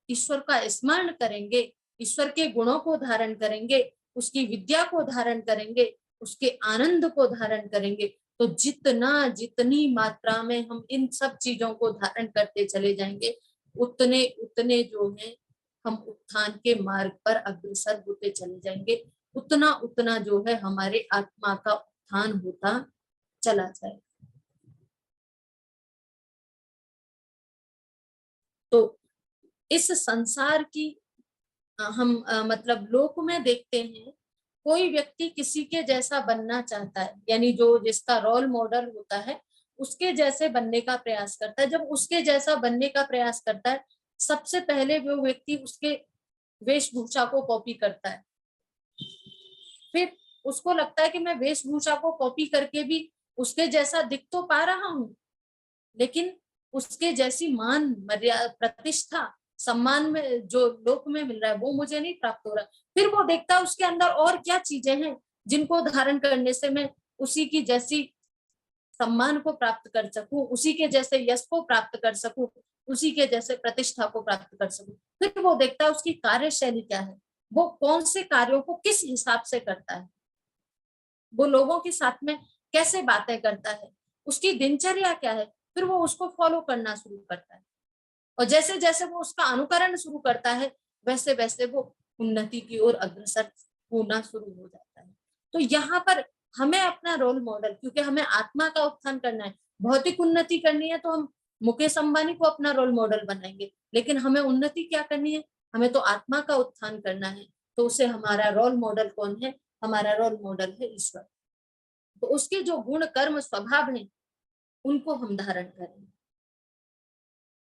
ईश्वर का स्मरण करेंगे, ईश्वर के गुणों को धारण करेंगे, उसकी विद्या को धारण करेंगे, उसके आनंद को धारण करेंगे, तो जितनी मात्रा में हम इन सब चीजों को धारण करते चले जाएंगे, उतने उतने जो है हम उत्थान के मार्ग पर अग्रसर होते चले जाएंगे, उतना उतना जो है हमारे आत्मा का उत्थान होता चला जाएगा। तो इस संसार की हम मतलब लोक में देखते हैं, कोई व्यक्ति किसी के जैसा बनना चाहता है, यानी जो जिसका रोल मॉडल होता है उसके जैसे बनने का प्रयास करता है। जब उसके जैसा बनने का प्रयास करता है, सबसे पहले वो व्यक्ति उसके वेशभूषा को कॉपी करता है। फिर उसको लगता है कि मैं वेशभूषा को कॉपी करके भी उसके जैसा दिख तो पा रहा हूँ, लेकिन उसके जैसी मान मर्यादा प्रतिष्ठा सम्मान में जो लोक में मिल रहा है वो मुझे नहीं प्राप्त हो रहा। फिर वो देखता है उसके अंदर और क्या चीजें हैं जिनको धारण करने से मैं उसी की जैसी सम्मान को प्राप्त कर सकूं, उसी के जैसे यश को प्राप्त कर सकूं, उसी के जैसे प्रतिष्ठा को प्राप्त कर सकूं। फिर वो देखता है उसकी कार्यशैली क्या है, वो कौन से कार्यों को किस हिसाब से करता है, वो लोगों के साथ में कैसे बातें करता है, उसकी दिनचर्या क्या है। फिर वो उसको फॉलो करना शुरू करता है, और जैसे जैसे वो उसका अनुकरण शुरू करता है, वैसे वैसे वो उन्नति की ओर अग्रसर होना शुरू हो जाता है। तो यहाँ पर हमें अपना रोल मॉडल, क्योंकि हमें आत्मा का उत्थान करना है, भौतिक उन्नति करनी है तो हम मुकेश अंबानी को अपना रोल मॉडल बनाएंगे, लेकिन हमें उन्नति क्या करनी है, हमें तो आत्मा का उत्थान करना है। तो उसे हमारा रोल मॉडल कौन है, हमारा रोल मॉडल है ईश्वर। तो उसके जो गुण कर्म स्वभाव हैं उनको हम धारण करें,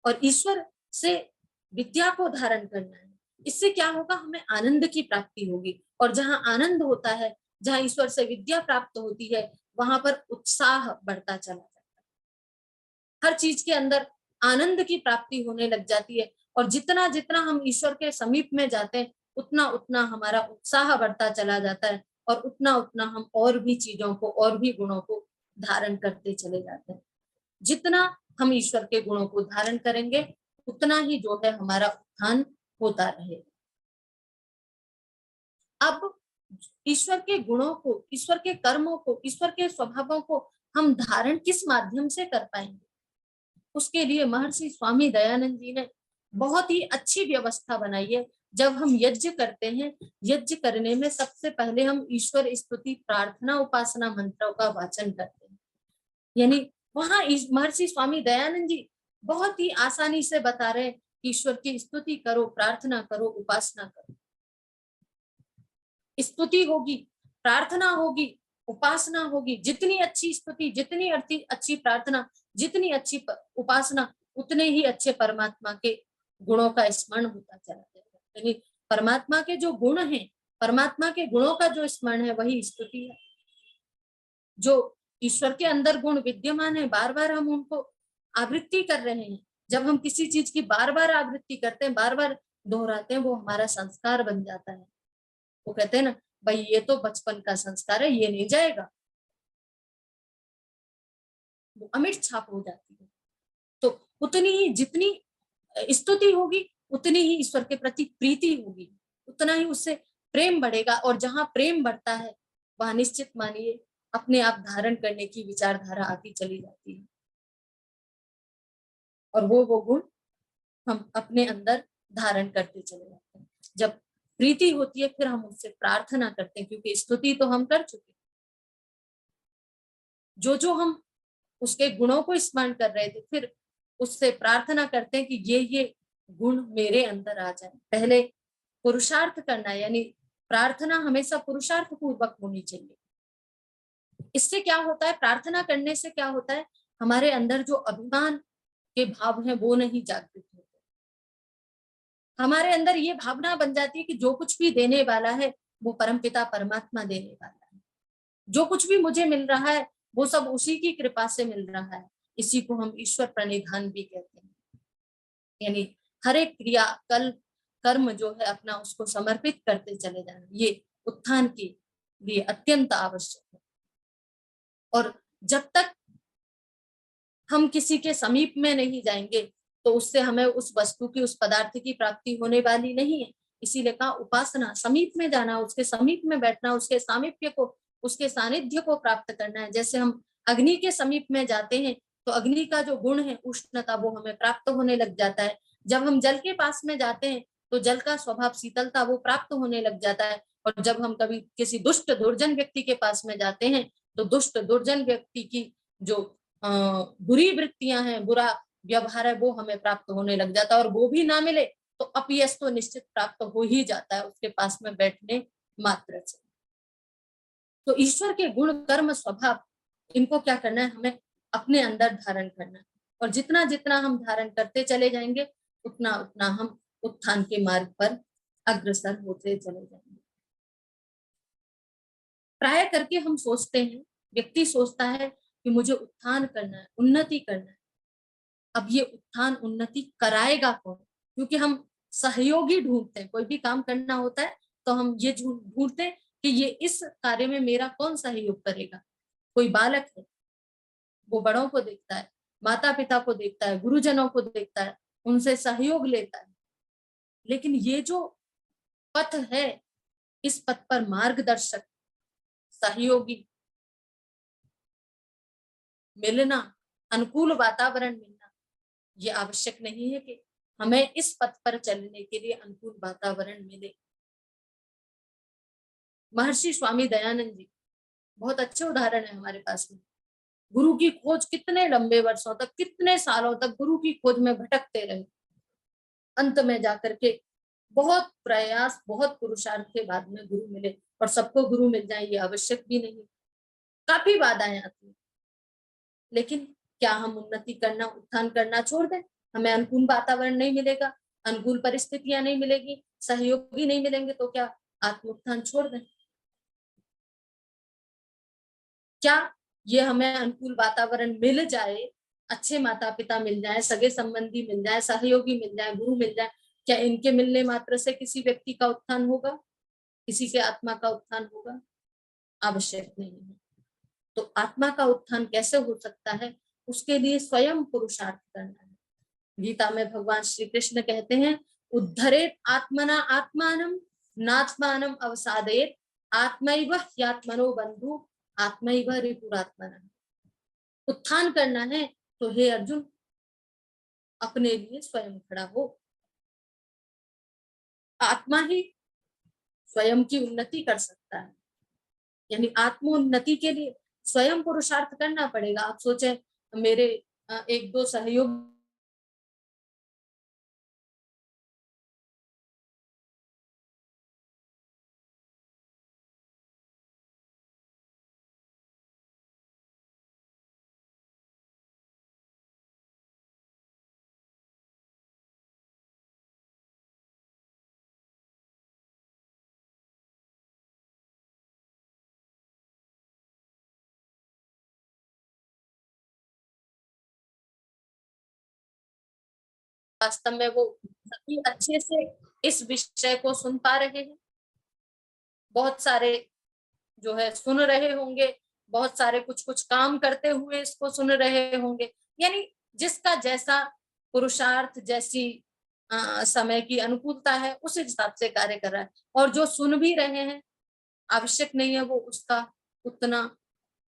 और ईश्वर से विद्या को धारण करना है। इससे क्या होगा, हमें आनंद की प्राप्ति होगी, और जहां आनंद होता है, जहां ईश्वर से विद्या प्राप्त होती है, वहां पर उत्साह बढ़ता चला जाता है। हर चीज के अंदर आनंद की प्राप्ति होने लग जाती है, और जितना जितना हम ईश्वर के समीप में जाते हैं, उतना उतना हमारा उत्साह बढ़ता चला जाता है, और उतना उतना हम और भी चीजों को, और भी गुणों को धारण करते चले जाते हैं। जितना हम ईश्वर के गुणों को धारण करेंगे, उतना ही जो है हमारा उत्थान होता रहेगा। अब ईश्वर के गुणों को, ईश्वर के कर्मों को, ईश्वर के स्वभावों को हम धारण किस माध्यम से कर पाएंगे, उसके लिए महर्षि स्वामी दयानंद जी ने बहुत ही अच्छी व्यवस्था बनाई है। जब हम यज्ञ करते हैं, यज्ञ करने में सबसे पहले हम ईश्वर स्तुति प्रार्थना उपासना मंत्रों का वाचन करते हैं। यानी वहां महर्षि स्वामी दयानंद जी बहुत ही आसानी से बता रहे हैं, ईश्वर की स्तुति करो, प्रार्थना करो, उपासना करो। स्तुति होगी, प्रार्थना होगी, उपासना होगी। जितनी अच्छी स्तुति, जितनी अच्छी प्रार्थना, जितनी अच्छी उपासना, उतने ही अच्छे परमात्मा के गुणों का स्मरण होता चला जाएगा। यानी परमात्मा के जो गुण हैं, परमात्मा के गुणों का जो स्मरण है, वही स्तुति है। जो ईश्वर के अंदर गुण विद्यमान है, बार बार हम उनको आवृत्ति कर रहे हैं। जब हम किसी चीज की बार बार आवृत्ति करते हैं, बार बार दोहराते हैं, वो हमारा संस्कार बन जाता है। वो कहते हैं ना, भाई ये तो बचपन का संस्कार है, ये नहीं जाएगा, वो अमिट छाप हो जाती है। तो उतनी ही जितनी स्तुति होगी, उतनी ही ईश्वर के प्रति प्रीति होगी, उतना ही उससे प्रेम बढ़ेगा, और जहां प्रेम बढ़ता है, वहां निश्चित मानिए अपने आप धारण करने की विचारधारा आती चली जाती है, और वो गुण हम अपने अंदर धारण करते चले जाते हैं। जब प्रीति होती है, फिर हम उससे प्रार्थना करते हैं, क्योंकि स्तुति तो हम कर चुके, जो हम उसके गुणों को स्मरण कर रहे थे, फिर उससे प्रार्थना करते हैं कि ये गुण मेरे अंदर आ जाए। पहले पुरुषार्थ करना है, यानी प्रार्थना हमेशा पुरुषार्थ पूर्वक होनी चाहिए। इससे क्या होता है, प्रार्थना करने से क्या होता है, हमारे अंदर जो अभिमान के भाव हैं वो नहीं जागृत होते। हमारे अंदर ये भावना बन जाती है कि जो कुछ भी देने वाला है वो परमपिता परमात्मा देने वाला है, जो कुछ भी मुझे मिल रहा है वो सब उसी की कृपा से मिल रहा है। इसी को हम ईश्वर प्रणिधान भी कहते हैं। यानी हर एक क्रिया कल कर्म जो है अपना उसको समर्पित करते चले जाना, ये उत्थान के लिए अत्यंत आवश्यक है। और जब तक हम किसी के समीप में नहीं जाएंगे तो उससे हमें उस वस्तु की, उस पदार्थ की प्राप्ति होने वाली नहीं है। इसीलिए कहा उपासना, समीप में जाना, उसके समीप में बैठना, उसके सामीप्य को, उसके सानिध्य को प्राप्त करना है। जैसे हम अग्नि के समीप में जाते हैं तो अग्नि का जो गुण है उष्णता, वो हमें प्राप्त होने लग जाता है। जब हम जल के पास में जाते हैं तो जल का स्वभाव शीतलता, वो प्राप्त होने लग जाता है। और जब हम कभी किसी दुष्ट दुर्जन व्यक्ति के पास में जाते हैं तो दुष्ट दुर्जन व्यक्ति की जो बुरी वृत्तियां हैं, बुरा व्यवहार है, वो हमें प्राप्त होने लग जाता है। और वो भी ना मिले तो अपयश तो निश्चित प्राप्त हो ही जाता है उसके पास में बैठने मात्र से। तो ईश्वर के गुण, कर्म, स्वभाव, इनको क्या करना है, हमें अपने अंदर धारण करना है। और जितना जितना हम धारण करते चले जाएंगे उतना उतना हम उत्थान के मार्ग पर अग्रसर होते चले जाएंगे। प्राय करके हम सोचते हैं, व्यक्ति सोचता है कि मुझे उत्थान करना है, उन्नति करना है। अब ये उत्थान उन्नति कराएगा कौन? क्योंकि हम सहयोगी ढूंढते हैं, कोई भी काम करना होता है तो हम ये ढूंढते हैं कि ये इस कार्य में मेरा कौन सहयोग करेगा। कोई बालक है, वो बड़ों को देखता है, माता पिता को देखता है, गुरुजनों को देखता है, उनसे सहयोग लेता है। लेकिन ये जो पथ है, इस पथ पर मार्गदर्शक, सहयोगी मिलना, अनुकूल वातावरण मिलना, ये आवश्यक नहीं है कि हमें इस पथ पर चलने के लिए अनुकूल वातावरण मिले। महर्षि स्वामी दयानंद जी बहुत अच्छे उदाहरण है हमारे पास में। गुरु की खोज, कितने लंबे वर्षों तक, कितने सालों तक गुरु की खोज में भटकते रहे। अंत में जाकर के बहुत प्रयास, बहुत पुरुषार्थ के बाद में गुरु मिले। और सबको गुरु मिल जाए ये आवश्यक भी नहीं, काफी बाधाएं आती है। लेकिन क्या हम उन्नति करना, उत्थान करना छोड़ दें? हमें अनुकूल वातावरण नहीं मिलेगा, अनुकूल परिस्थितियां नहीं मिलेगी, सहयोगी नहीं मिलेंगे तो क्या आत्म उत्थान छोड़ दें? क्या ये हमें अनुकूल वातावरण मिल जाए, अच्छे माता पिता मिल जाए, सगे संबंधी मिल जाए, सहयोगी मिल जाए, गुरु मिल जाए, क्या इनके मिलने मात्र से किसी व्यक्ति का उत्थान होगा, किसी के आत्मा का उत्थान होगा? आवश्यक नहीं है। तो आत्मा का उत्थान कैसे हो सकता है? उसके लिए स्वयं पुरुषार्थ करना है। गीता में भगवान श्री कृष्ण कहते हैं, उद्धरेत आत्मना आत्मानम नात्मानम अवसादेत आत्मैव ह्यात्मनो बंधु आत्मैव रिपुरात्मना। उत्थान करना है तो हे अर्जुन, अपने लिए स्वयं खड़ा हो। आत्मा ही स्वयं की उन्नति कर सकता है। यानी आत्मोन्नति के लिए स्वयं पुरुषार्थ करना पड़ेगा। आप सोचे, मेरे एक दो सहयोग वास्तव में वो सभी अच्छे से इस विषय को सुन पा रहे हैं। बहुत सारे जो है सुन रहे होंगे, बहुत सारे कुछ कुछ काम करते हुए इसको सुन रहे होंगे। यानी जिसका जैसा पुरुषार्थ, जैसी समय की अनुकूलता है, उस हिसाब से कार्य कर रहा है। और जो सुन भी रहे हैं, आवश्यक नहीं है वो उसका उतना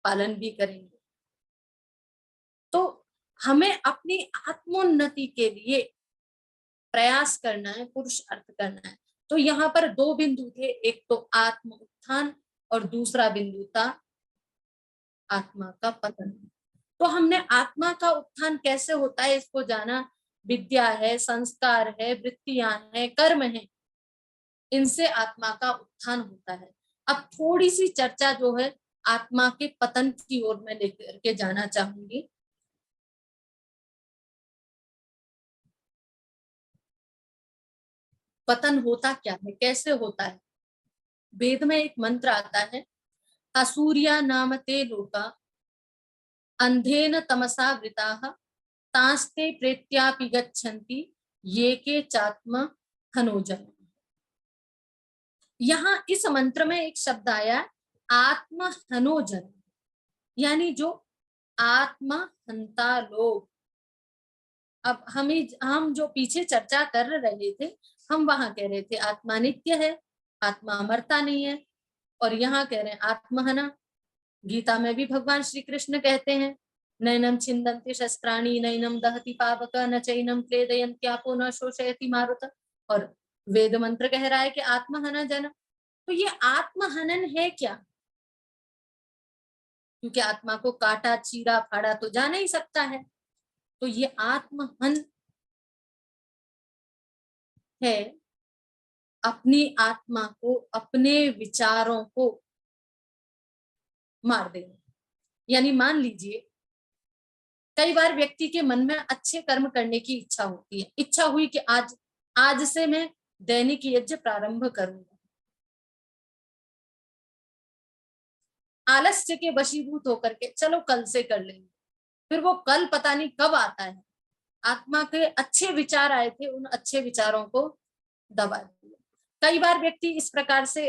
पालन भी करेंगे। तो हमें अपनी आत्मोन्नति के लिए प्रयास करना है, पुरुषार्थ करना है। तो यहाँ पर दो बिंदु थे, एक तो आत्म उत्थान और दूसरा बिंदु था आत्मा का पतन। तो हमने आत्मा का उत्थान कैसे होता है इसको जाना। विद्या है, संस्कार है, वृत्तियां है, कर्म है, इनसे आत्मा का उत्थान होता है। अब थोड़ी सी चर्चा जो है आत्मा के पतन की ओर मैं लेकर के जाना चाहूंगी। पतन होता क्या है, कैसे होता है? वेद में एक मंत्र आता है, असूर्या नाम ते लोका अंधेन तमसा वृताः तास्ते प्रेत्यापि गच्छन्ति ये के चात्म हनोजन। यहाँ इस मंत्र में एक शब्द आया आत्म हनोजन, यानी जो आत्मा हंता लोभ। अब हम जो पीछे चर्चा कर रहे थे, हम वहां कह रहे थे आत्मा नित्य है, आत्मा मरता नहीं है, और यहाँ कह रहे हैं आत्महना। गीता में भी भगवान श्री कृष्ण कहते हैं, नैनम छिन्दन्ति शस्त्राणि नैनम दहति पावक न चैनम क्लेदयन्त्यापो न शोषयति मारुत। और वेद मंत्र कह रहा है कि आत्महनन जन। तो ये आत्महनन है क्या? क्योंकि आत्मा को काटा चीरा फाड़ा तो जा नहीं सकता है, तो ये आत्महन है अपनी आत्मा को, अपने विचारों को मार देना। यानी मान लीजिए कई बार व्यक्ति के मन में अच्छे कर्म करने की इच्छा होती है, इच्छा हुई कि आज से मैं दैनिक यज्ञ प्रारंभ करूंगा। आलस्य के वशीभूत होकर के चलो कल से कर लेंगे, फिर वो कल पता नहीं कब आता है। आत्मा के अच्छे विचार आए थे, उन अच्छे विचारों को दबा दिया। कई बार व्यक्ति इस प्रकार से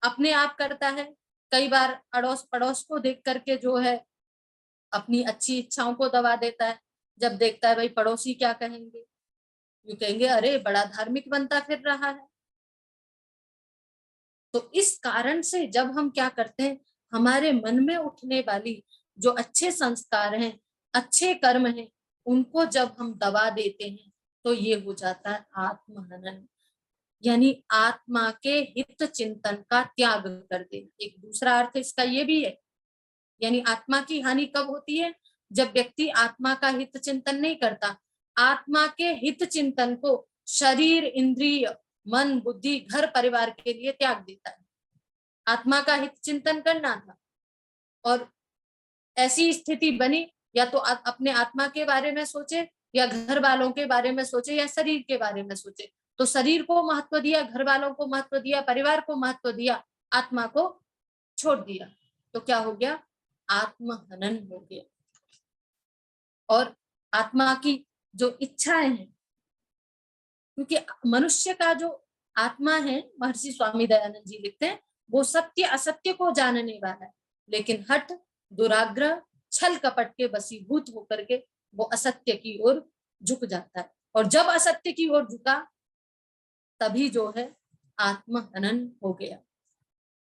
अपने आप करता है, कई बार अड़ोस पड़ोस को देख करके जो है अपनी अच्छी इच्छाओं को दबा देता है। जब देखता है भाई पड़ोसी क्या कहेंगे, ये कहेंगे अरे बड़ा धार्मिक बनता फिर रहा है। तो इस कारण से जब हम क्या करते हैं, हमारे मन में उठने वाली जो अच्छे संस्कार हैं, अच्छे कर्म हैं, उनको जब हम दबा देते हैं तो ये हो जाता है आत्महनन। यानी आत्मा के हित चिंतन का त्याग कर देना। एक दूसरा अर्थ इसका ये भी है, यानी आत्मा की हानि कब होती है? जब व्यक्ति आत्मा का हित चिंतन नहीं करता, आत्मा के हित चिंतन को शरीर इंद्रिय मन बुद्धि घर परिवार के लिए त्याग देता है। आत्मा का हित चिंतन करना था और ऐसी स्थिति बनी, या तो अपने आत्मा के बारे में सोचे, या घर वालों के बारे में सोचे, या शरीर के बारे में सोचे। तो शरीर को महत्व दिया, घर वालों को महत्व दिया, परिवार को महत्व दिया, आत्मा को छोड़ दिया। तो क्या हो गया? आत्महनन हो गया। और आत्मा की जो इच्छाएं हैं, क्योंकि मनुष्य का जो आत्मा है, महर्षि स्वामी दयानंद जी लिखते हैं, वो सत्य असत्य को जानने वाला है, लेकिन हठ दुराग्रह छल कपट के वशीभूत होकर के वो असत्य की ओर झुक जाता है। और जब असत्य की ओर झुका तभी जो है आत्महनन हो गया।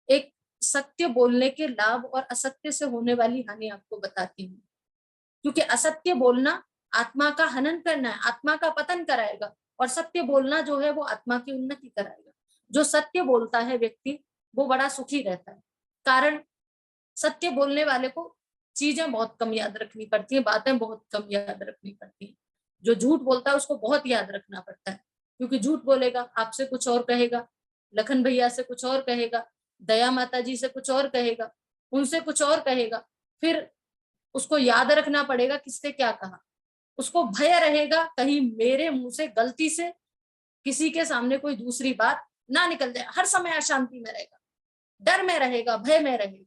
एक सत्य बोलने के लाभ और असत्य से होने वाली हानि आपको बताती हूँ। क्योंकि असत्य बोलना आत्मा का हनन करना है, आत्मा का पतन कराएगा, और सत्य बोलना जो है वो आत्मा की उन्नति कराएगा। जो सत्य बोलता है व्यक्ति वो बड़ा सुखी रहता है। कारण सत्य बोलने वाले को चीजें बहुत कम याद रखनी पड़ती है, बातें बहुत कम याद रखनी पड़ती है। जो झूठ बोलता है उसको बहुत याद रखना पड़ता है, क्योंकि झूठ बोलेगा आपसे कुछ और कहेगा, लखन भैया से कुछ और कहेगा, दया माता जी से कुछ और कहेगा, उनसे कुछ और कहेगा। फिर उसको याद रखना पड़ेगा किससे क्या कहा। उसको भय रहेगा कहीं मेरे मुंह से गलती से किसी के सामने कोई दूसरी बात ना निकल जाए। हर समय अशांति में रहेगा, डर में रहेगा, भय में रहेगा।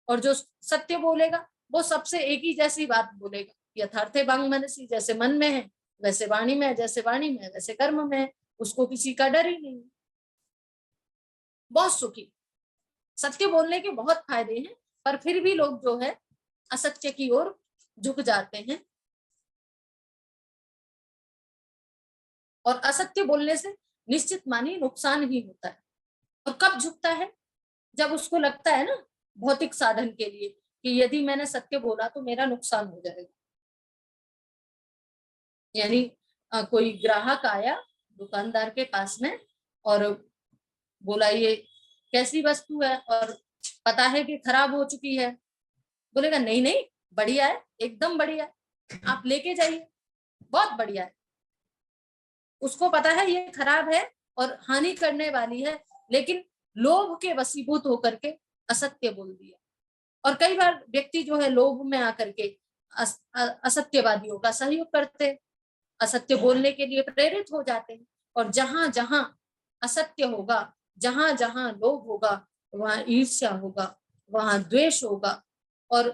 और जो सत्य बोलेगा वो सबसे एक ही जैसी बात बोलेगा, यथार्थे वांग मनसी, जैसे मन में है वैसे वाणी में है, जैसे वाणी में है वैसे कर्म में है। उसको किसी का डर ही नहीं। बहुत सुखी। सत्य बोलने के बहुत फायदे हैं, पर फिर भी लोग जो है असत्य की ओर झुक जाते हैं। और असत्य बोलने से निश्चित मानिए नुकसान ही होता है। और कब झुकता है? जब उसको लगता है ना भौतिक साधन के लिए कि यदि मैंने सत्य बोला तो मेरा नुकसान हो जाएगा। यानी कोई ग्राहक आया दुकानदार के पास में और बोला ये कैसी वस्तु है, और पता है कि खराब हो चुकी है। बोलेगा नहीं नहीं बढ़िया है, एकदम बढ़िया है, आप लेके जाइए, बहुत बढ़िया है। उसको पता है ये खराब है और हानि करने वाली है, लेकिन लोभ के वशीभूत होकर के असत्य बोल दिया। और कई बार व्यक्ति जो है लोभ में आकर के असत्यवादियों का सहयोग करते, असत्य बोलने के लिए प्रेरित हो जाते हैं। और जहां जहां असत्य होगा, जहां जहां लोभ होगा, वहां ईर्ष्या होगा, वहां द्वेष होगा, और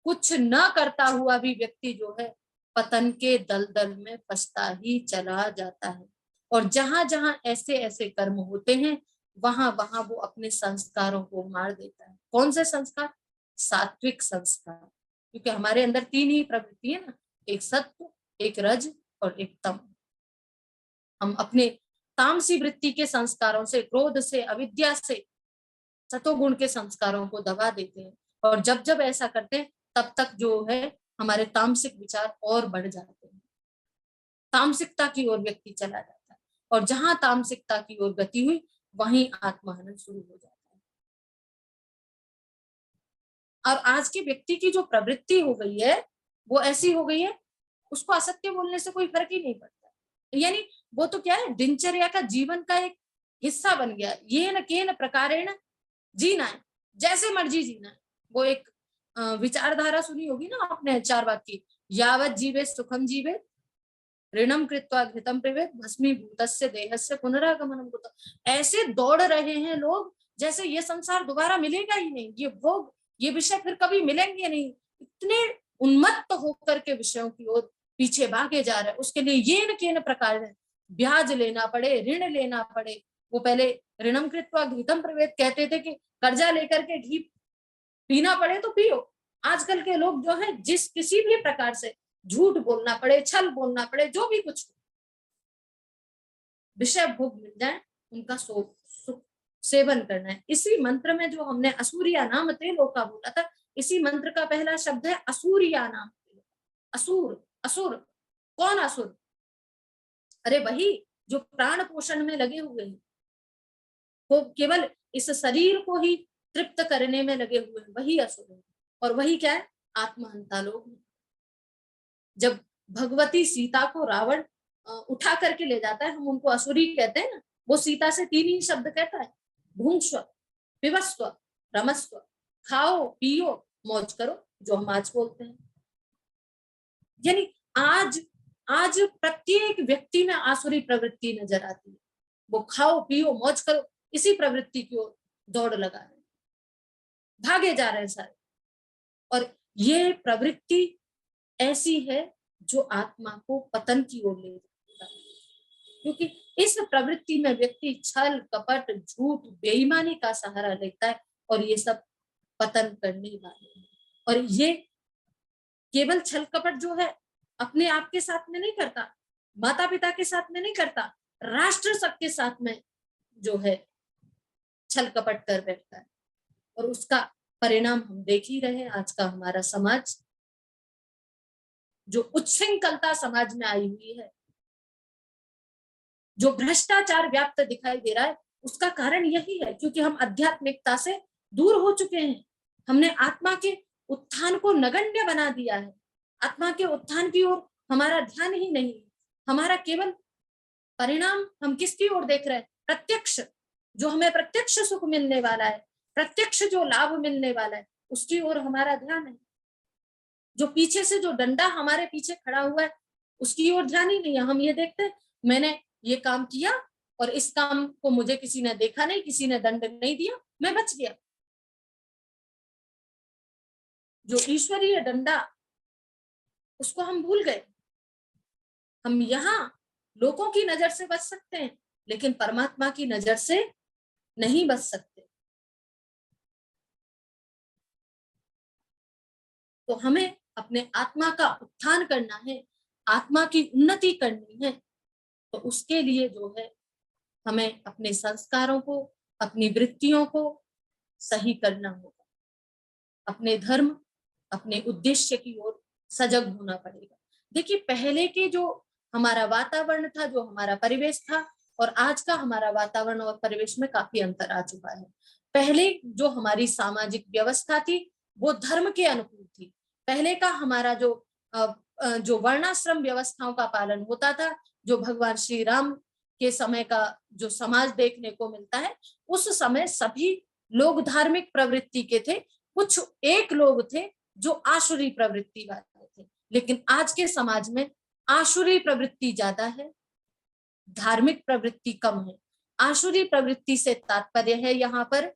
कुछ न करता हुआ भी व्यक्ति जो है पतन के दलदल में फंसता ही चला जाता है। और जहां जहां ऐसे ऐसे कर्म होते हैं वहां वहां वो अपने संस्कारों को मार देता है। कौन से संस्कार? सात्विक संस्कार। क्योंकि हमारे अंदर 3 ही प्रवृत्ति है ना, एक सत्व, एक रज और एक तम। हम अपने तामसी वृत्ति के संस्कारों से, क्रोध से, अविद्या से सतोगुण के संस्कारों को दबा देते हैं, और जब जब ऐसा करते हैं तब तक जो है हमारे तामसिक विचार और बढ़ जाते हैं, तामसिकता की ओर व्यक्ति चला जाता है, और जहां तामसिकता की ओर गति हुई वहीं आत्महनन शुरू हो जाता है। और आज के व्यक्ति की जो प्रवृत्ति हो गई है वो ऐसी हो गई है, उसको असत्य बोलने से कोई फर्क ही नहीं पड़ता, यानी वो तो क्या है, दिनचर्या का, जीवन का एक हिस्सा बन गया। ये न केन प्रकारेण जीना है, जैसे मर्जी जीना है। वो एक विचारधारा सुनी होगी ना आपने चारवाक की, यावत जीवे सुखम जीवे ऋणम कृत्वा घृतम पिबेत भस्मीभूतस्य देहस्य पुनरागमनम कुतो। ऐसे दौड़ रहे हैं लोग जैसे ये संसार दोबारा मिलेगा ही नहीं, ये भोग, ये विषय फिर कभी मिलेंगे नहीं। इतने उन्मत्त होकर के विषयों की ओर पीछे भागे जा रहे हैं। उसके लिए ये न केन प्रकार है, ब्याज लेना पड़े, ऋण लेना पड़े। वो पहले ऋणम कृत्वा घृतम पिबेत कहते थे कि कर्जा लेकर के घी पीना पड़े तो पियो। आजकल के लोग जो है जिस किसी भी प्रकार से झूठ बोलना पड़े, छल बोलना पड़े, जो भी कुछ विषय भोग मिल जाए उनका सेवन करना है। इसी मंत्र में जो हमने असूरिया नाम ते लोका बोला था, इसी मंत्र का पहला शब्द है असूरिया नाम। असुर, असुर कौन असुर? अरे वही जो प्राण पोषण में लगे हुए हैं, वो केवल इस शरीर को ही तृप्त करने में लगे हुए हैं, वही असुर है। और वही क्या है? आत्महंता लोग। जब भगवती सीता को रावण उठा करके ले जाता है, हम उनको असुरी कहते हैं ना, वो सीता से 3 ही शब्द कहता है, भुंक्ष्व, पिबस्व, रमस्व, खाओ पियो मौज करो, जो हम आज बोलते हैं। यानी आज प्रत्येक व्यक्ति में आसुरी प्रवृत्ति नजर आती है। वो खाओ पियो मौज करो, इसी प्रवृत्ति की ओर दौड़ लगा रहे, भागे जा रहे हैं सारे। और ये प्रवृत्ति ऐसी है जो आत्मा को पतन की ओर ले जाती है, क्योंकि इस प्रवृत्ति में व्यक्ति छल कपट झूठ बेईमानी का सहारा लेता है, और ये सब पतन करने वाले हैं। और ये केवल छल कपट जो है अपने आप के साथ में नहीं करता, माता पिता के साथ में नहीं करता, राष्ट्र सबके साथ में जो है छल कपट कर बैठता है। और उसका परिणाम हम देख ही रहे हैं। आज का हमारा समाज जो उच्छृंखलता समाज में आई हुई है, जो भ्रष्टाचार व्याप्त दिखाई दे रहा है, उसका कारण यही है, क्योंकि हम आध्यात्मिकता से दूर हो चुके हैं। हमने आत्मा के उत्थान को नगण्य बना दिया है। आत्मा के उत्थान की ओर हमारा ध्यान ही नहीं। हमारा केवल परिणाम हम किसकी ओर देख रहे हैं? प्रत्यक्ष, जो हमें प्रत्यक्ष सुख मिलने वाला है, प्रत्यक्ष जो लाभ मिलने वाला है, उसकी ओर हमारा ध्यान है। जो पीछे से जो डंडा हमारे पीछे खड़ा हुआ है, उसकी ओर ध्यान ही नहीं है। हम ये देखते हैं मैंने ये काम किया और इस काम को मुझे किसी ने देखा नहीं, किसी ने दंड नहीं दिया, मैं बच गया। जो ईश्वरीय डंडा, उसको हम भूल गए। हम यहाँ लोगों की नजर से बच सकते हैं, लेकिन परमात्मा की नजर से नहीं बच सकते। तो हमें अपने आत्मा का उत्थान करना है, आत्मा की उन्नति करनी है। तो उसके लिए जो है हमें अपने संस्कारों को, अपनी वृत्तियों को सही करना होगा, अपने धर्म, अपने उद्देश्य की ओर सजग होना पड़ेगा। देखिए, पहले के जो हमारा वातावरण था, जो हमारा परिवेश था, और आज का हमारा वातावरण और परिवेश में काफी अंतर आ चुका है। पहले जो हमारी सामाजिक व्यवस्था थी वो धर्म के अनुकूल थी। पहले का हमारा जो वर्णाश्रम व्यवस्थाओं का पालन होता था, जो भगवान श्री राम के समय का जो समाज देखने को मिलता है, उस समय सभी लोग धार्मिक प्रवृत्ति के थे। कुछ एक लोग थे जो आसुरी प्रवृत्ति वाले थे, लेकिन आज के समाज में आसुरी प्रवृत्ति ज्यादा है, धार्मिक प्रवृत्ति कम है। आसुरी प्रवृत्ति से तात्पर्य है यहाँ पर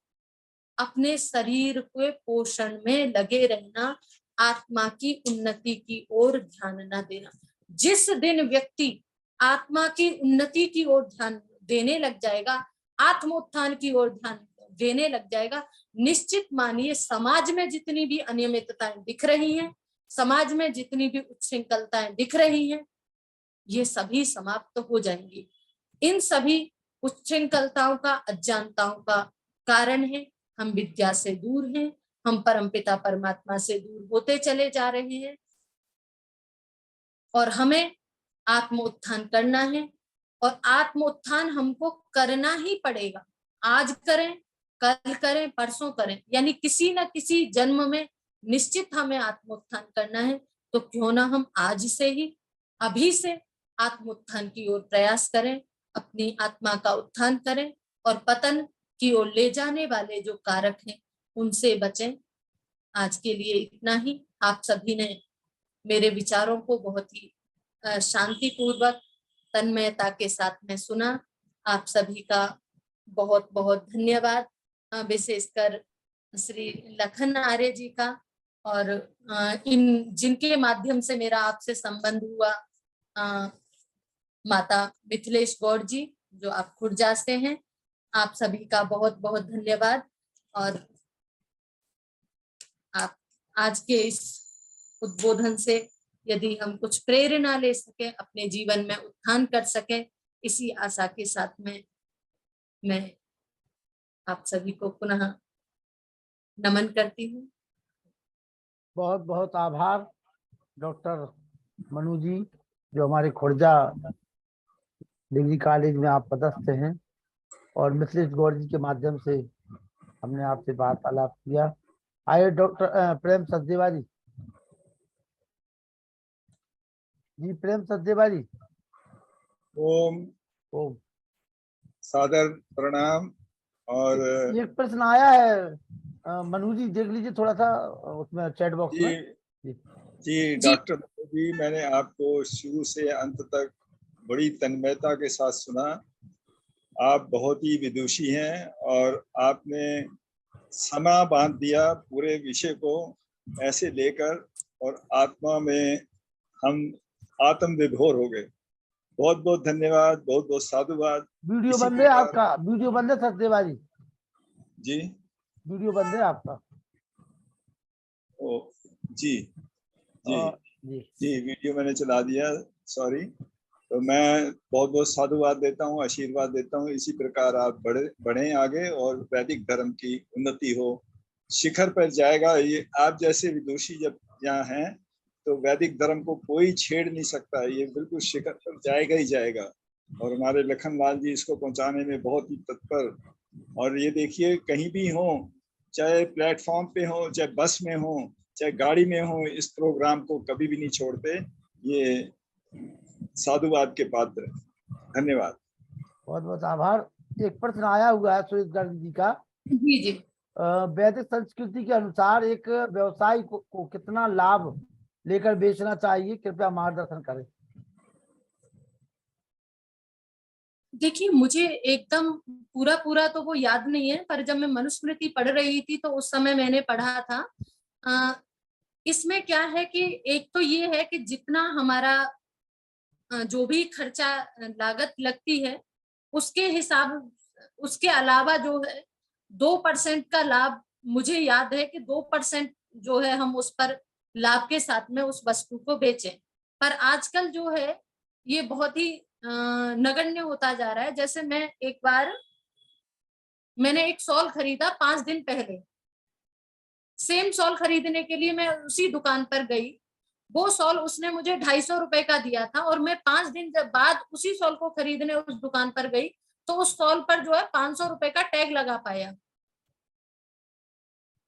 अपने शरीर के पोषण में लगे रहना, आत्मा की उन्नति की ओर ध्यान न देना। जिस दिन व्यक्ति आत्मा की उन्नति की ओर ध्यान देने लग जाएगा, आत्मोत्थान की ओर ध्यान देने लग जाएगा, निश्चित मानिए समाज में जितनी भी अनियमितताएं दिख रही हैं, समाज में जितनी भी उच्छृंखलताएं दिख रही हैं, ये सभी समाप्त हो जाएंगी। इन सभी उच्छृंखलताओं का, अज्ञानताओं का कारण है हम विद्या से दूर हैं, हम परमपिता परमात्मा से दूर होते चले जा रहे हैं और हमें आत्म उत्थान करना है। और आत्म उत्थान हमको करना ही पड़ेगा। आज करें, कल करें, परसों करें, यानी किसी न किसी जन्म में निश्चित हमें आत्म उत्थान करना है। तो क्यों ना हम आज से ही, अभी से आत्म उत्थान की ओर प्रयास करें, अपनी आत्मा का उत्थान करें और पतन की ओर ले जाने वाले जो कारक हैं उनसे बचें। आज के लिए इतना ही। आप सभी ने मेरे विचारों को बहुत ही शांतिपूर्वक, तन्मयता के साथ में सुना। आप सभी का बहुत बहुत धन्यवाद। विशेषकर श्री लखन आर्य जी का और इन जिनके माध्यम से मेरा आपसे संबंध हुआ, माता मिथिलेश गौड़ जी जो आप खुर्जा से हैं, आप सभी का बहुत बहुत धन्यवाद। और आप आज के इस उद्बोधन से यदि हम कुछ प्रेरणा ले सके, अपने जीवन में उत्थान कर सके, इसी आशा के साथ में मैं आप सभी को पुनः नमन करती हूँ। बहुत बहुत आभार डॉक्टर मनु जी, जो हमारे खुर्जा डिग्री कॉलेज में आप पदस्थ हैं और मिथिलेश गौड़ जी के माध्यम से हमने आपसे वार्तालाप किया। आइए डॉक्टर प्रेम सचदेवा जी। जी प्रेम सचदेवा जी। ओम ओम। सादर प्रणाम। और एक प्रश्न आया है, मनु जी देख लीजिए थोड़ा सा उसमें चैट बॉक्स जी में। जी डॉक्टर जी, मैंने आपको शुरू से अंत तक बड़ी तन्मयता के साथ सुना। आप बहुत ही विदुषी हैं और आपने समा बांध दिया पूरे विषय को ऐसे लेकर, और आत्मा में हम आत्म विभोर हो गए। बहुत बहुत धन्यवाद, बहुत बहुत साधुवाद। वीडियो इसी बंद है प्रकार- आपका, वीडियो बंद है सचदेवा जी, जी वीडियो बंद है आपका। ओ जी जी जी जी, वीडियो मैंने चला दिया, सॉरी। तो मैं बहुत बहुत साधुवाद देता हूँ, आशीर्वाद देता हूँ। इसी प्रकार आप बढ़े आगे और वैदिक धर्म की उन्नति हो, शिखर पर जाएगा। ये आप जैसे विदुषी जब यहाँ हैं तो वैदिक धर्म को कोई छेड़ नहीं सकता, ये बिल्कुल शिखर पर जाएगा ही जाएगा। और हमारे लखनलाल जी इसको पहुंचाने में बहुत ही तत्पर। और ये देखिए, कहीं भी हो, चाहे प्लेटफॉर्म पे हो, चाहे बस में हो, चाहे गाड़ी में हो, इस प्रोग्राम को कभी भी नहीं छोड़ते। ये साधुवाद के पात्र। धन्यवाद। बहुत बहुत आभार। एक प्रश्न आया हुआ है सुरेश गर्ग जी का। जी जी। वैदिक संस्कृति के अनुसार एक व्यवसायी को कितना लाभ लेकर बेचना चाहिए, कृपया मार्गदर्शन करें। देखिए, मुझे एकदम पूरा पूरा तो वो याद नहीं है, पर जब मैं मनुस्मृति पढ़ रही थी तो उस समय मैंने पढ़ा था। इसमें क्या है कि एक तो ये है कि जितना हमारा जो भी खर्चा लागत लगती है उसके हिसाब, उसके अलावा जो है 2% का लाभ, मुझे याद है कि 2% जो है हम उस पर लाभ के साथ में उस वस्तु को बेचें। पर आजकल जो है ये बहुत ही नगण्य होता जा रहा है। जैसे मैं एक बार मैंने एक शॉल खरीदा 5 दिन पहले, सेम शॉल खरीदने के लिए मैं उसी दुकान पर गई। वो शॉल उसने मुझे 250 रुपए का दिया था और मैं 5 दिन बाद उसी शॉल को खरीदने उस दुकान पर गई तो उस शॉल पर जो है 500 रुपए का टैग लगा पाया।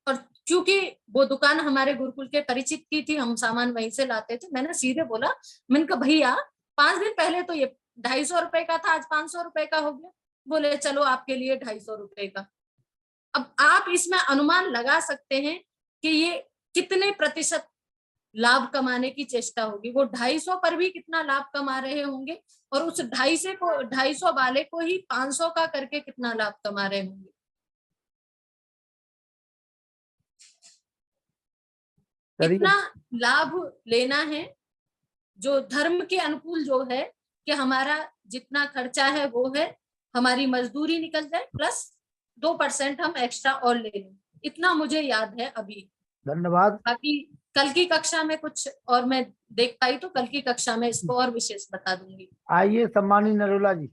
और क्योंकि वो दुकान हमारे गुरुकुल के परिचित की थी, हम सामान वहीं से लाते थे, मैंने सीधे बोला, मैंने कहा भैया 5 दिन पहले तो ये 250 रुपए का था, आज 500 रुपए का हो गया। बोले चलो आपके लिए 250 रुपए का। अब आप इसमें अनुमान लगा सकते हैं कि ये कितने प्रतिशत लाभ कमाने की चेष्टा होगी। वो 250 पर भी कितना लाभ कमा रहे होंगे और उस 250 वाले को ही 500 का करके कितना लाभ कमा रहे होंगे। इतना लाभ लेना है जो धर्म के अनुकूल जो है कि हमारा जितना खर्चा है वो है, हमारी मजदूरी निकल जाए प्लस 2% हम एक्स्ट्रा और ले लें। इतना मुझे याद है अभी। धन्यवाद। बाकी कल की कक्षा में कुछ और मैं देख पाई तो कल की कक्षा में इसको और विशेष बता दूंगी। आइए सम्मानित नरोला जी।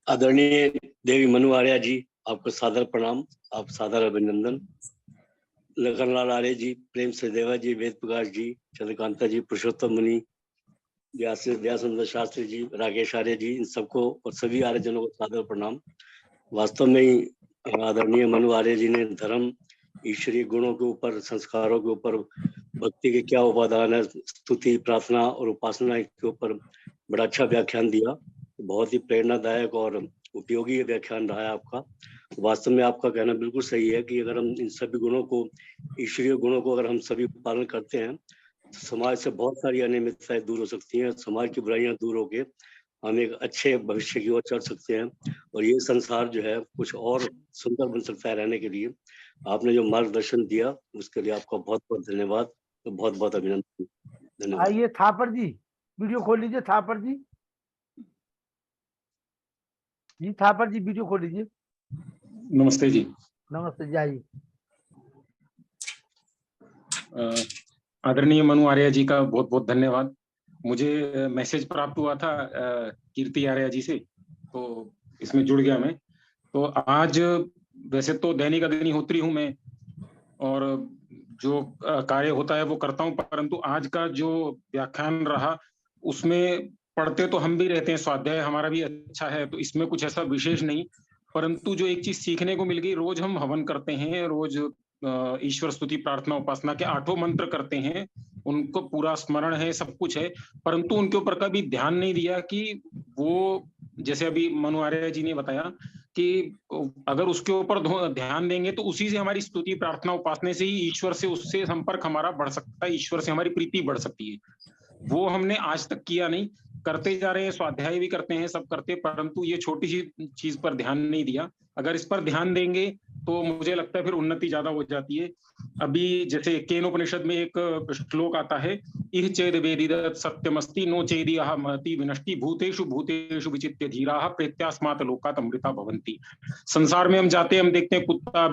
आदरणीय देवी मनु आर्या जी, आपको सादर प्रणाम, आप सादर अभिनंदन। लखनलाल आर्य जी, प्रेम से देवा जी, वेद प्रकाश जी, चंद्रकांता जी, पुरुषोत्तम मुनि, दयासुंदर शास्त्री जी, राकेश आर्य जी, इन सबको और सभी आर्यजनों को सादर प्रणाम। वास्तव में ही आदरणीय मनु आर्य जी ने धर्म, ईश्वरीय गुणों के ऊपर, संस्कारों के ऊपर, भक्ति के क्या उपादान है, स्तुति, प्रार्थना और उपासना के ऊपर बड़ा अच्छा व्याख्यान दिया। बहुत ही प्रेरणादायक और उपयोगी व्याख्यान रहा है आपका। वास्तव में आपका कहना बिल्कुल सही है कि अगर हम इन सभी गुणों को, ईश्वरीय गुणों को अगर हम सभी पालन करते हैं तो समाज से बहुत सारी अनियमितताएं दूर हो सकती हैं, समाज की बुराइयां दूर होकर हम एक अच्छे भविष्य की ओर चल सकते हैं और ये संसार जो है कुछ और सुंदर बन सकता है रहने के लिए। आपने जो मार्गदर्शन दिया उसके लिए आपका बहुत बहुत धन्यवाद, तो बहुत बहुत अभिनंदन। धन्यवाद। आइए थापर जी, वीडियो खोल लीजिए। थापर जी, जी थापर जी वीडियो खोल लीजिए। नमस्ते जी। नमस्ते जी, आइए। आदरणीय मनु आर्य जी का बहुत बहुत धन्यवाद। मुझे मैसेज प्राप्त हुआ था कीर्ति आर्य जी से, तो इसमें जुड़ गया मैं। तो आज वैसे तो दैनिक अग्निहोत्री हूं मैं और जो कार्य होता है वो करता हूं, परंतु आज का जो व्याख्यान रहा उसमें पढ़ते तो हम भी रहते हैं, स्वाध्याय हमारा भी अच्छा है, तो इसमें कुछ ऐसा विशेष नहीं, परंतु जो एक चीज सीखने को मिल गई, रोज हम हवन करते हैं, रोज ईश्वर स्तुति प्रार्थना उपासना के 8 मंत्र करते हैं, उनको पूरा स्मरण है, सब कुछ है, परंतु उनके ऊपर कभी ध्यान नहीं दिया कि वो, जैसे अभी मनु आर्य जी ने बताया कि अगर उसके ऊपर ध्यान देंगे तो उसी से हमारी स्तुति प्रार्थना उपासना से ही ईश्वर से, उससे संपर्क हमारा बढ़ सकता है, ईश्वर से हमारी प्रीति बढ़ सकती है। वो हमने आज तक किया नहीं, करते जा रहे हैं, स्वाध्याय भी करते हैं, सब करते, परंतु ये छोटी सी चीज पर ध्यान नहीं दिया। अगर इस पर ध्यान देंगे तो मुझे लगता है फिर उन्नति ज्यादा हो जाती है। अभी जैसे केनोपनिषद में एक श्लोक आता है, इह चेद वेदिदत् सत्यमस्ति नो चेदियः महति विनष्टि भूतेषु भूतेषु विचित्य धीराः प्रेत्यास्मात् लोकात् अमृता भवन्ति। संसार में हम जाते हैं, हम देखते हैं कुत्ता,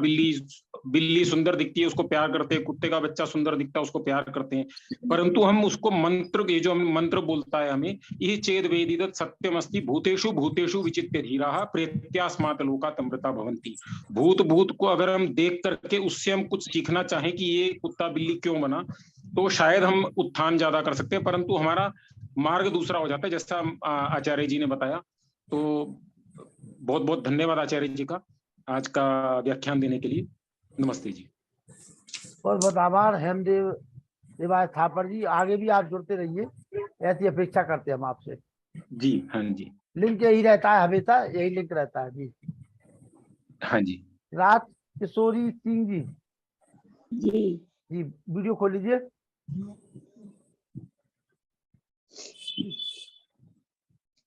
बिल्ली सुंदर दिखती है उसको प्यार करते हैं, कुत्ते का बच्चा सुंदर दिखता है उसको प्यार करते हैं, परंतु हम उसको मंत्र, ये जो मंत्र बोलता है हमें, इह चेद वेदिदत् सत्यमस्ति भूतेषु भूतेषु विचित्य धीराः प्रेत्यास्मात् लोकात् अमृता भवन्ति। भूत को अगर हम देख करके उससे हम कुछ सीखना चाहें कि ये कुत्ता बिल्ली क्यों बना, तो शायद हम उत्थान ज्यादा कर सकते हैं, परंतु हमारा मार्ग दूसरा हो जाता है, जैसा आचार्य जी ने बताया। तो बहुत बहुत धन्यवाद आचार्य जी का आज का व्याख्यान देने के लिए। नमस्ते जी। बहुत बहुत आभार हेमदेव देवाय थापर जी, आगे भी आप जुड़ते रहिए, ऐसी अपेक्षा करते हैं हम आपसे। जी हाँ जी, लिंक यही रहता है, हमेशा यही लिंक रहता है जी। हाँ जी। राज किशोरी सिंह जी, जी वीडियो खोल लीजिए।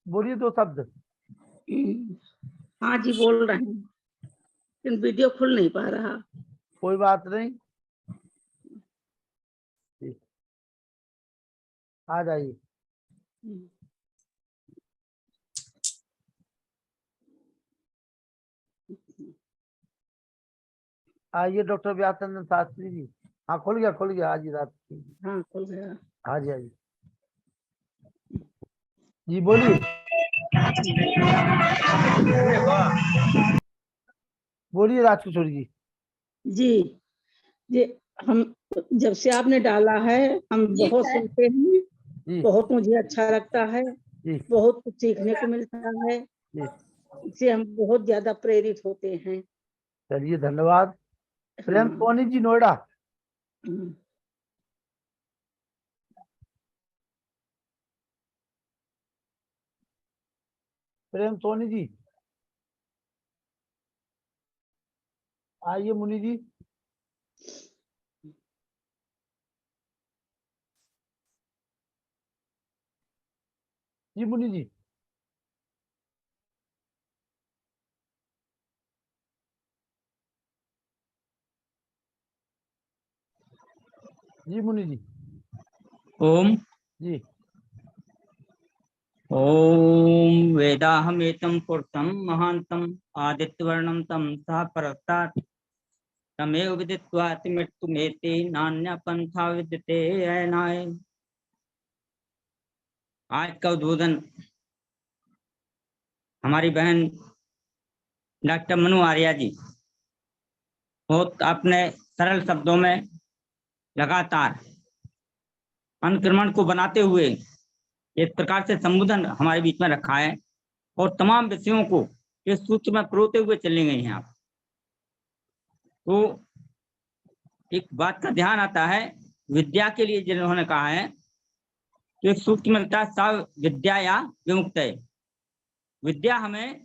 बोलिए 2 शब्द। हाँ जी, बोल रहे हैं, लेकिन वीडियो खुल नहीं पा रहा। कोई बात नहीं, आ जाइए। आइए डॉक्टर व्यासचंद्र शास्त्री जी। हाँ खुल गया आज ही रात। हाँ खुल गया। हाँ जी, आइए जी, बोलिए। बोलिए राजकिशोरी जी। जी जी, हम जब से आपने डाला है हम बहुत सुनते हैं, बहुत मुझे अच्छा लगता है, बहुत कुछ सीखने को मिलता है, इससे हम बहुत ज्यादा प्रेरित होते हैं। चलिए धन्यवाद। प्रेम सोनी जी नोएडा। प्रेम सोनी जी आइए। मुनि जी, जी मुनि जी। जी मुनि जी। ओम जी। ओम वेदाहमेतं पुरुषं महांतं आदित्यवर्णं तं सः परस्तात् तमेव विदित्वा मृत्युमेति नान्य पंथा विद्यते अयनाय। आज का उद्बोधन हमारी बहन डॉक्टर मनु आर्या जी बहुत अपने सरल शब्दों में लगातार अनुक्रमण को बनाते हुए एक प्रकार से संबोधन हमारे बीच में रखा है और तमाम विषयों को इस सूत्र में परोते हुए चले गए हैं आप। तो एक बात का ध्यान आता है विद्या के लिए जिन्होंने कहा है तो एक सूत्र मिलता है सब विद्या या विमुक्त है। विद्या हमें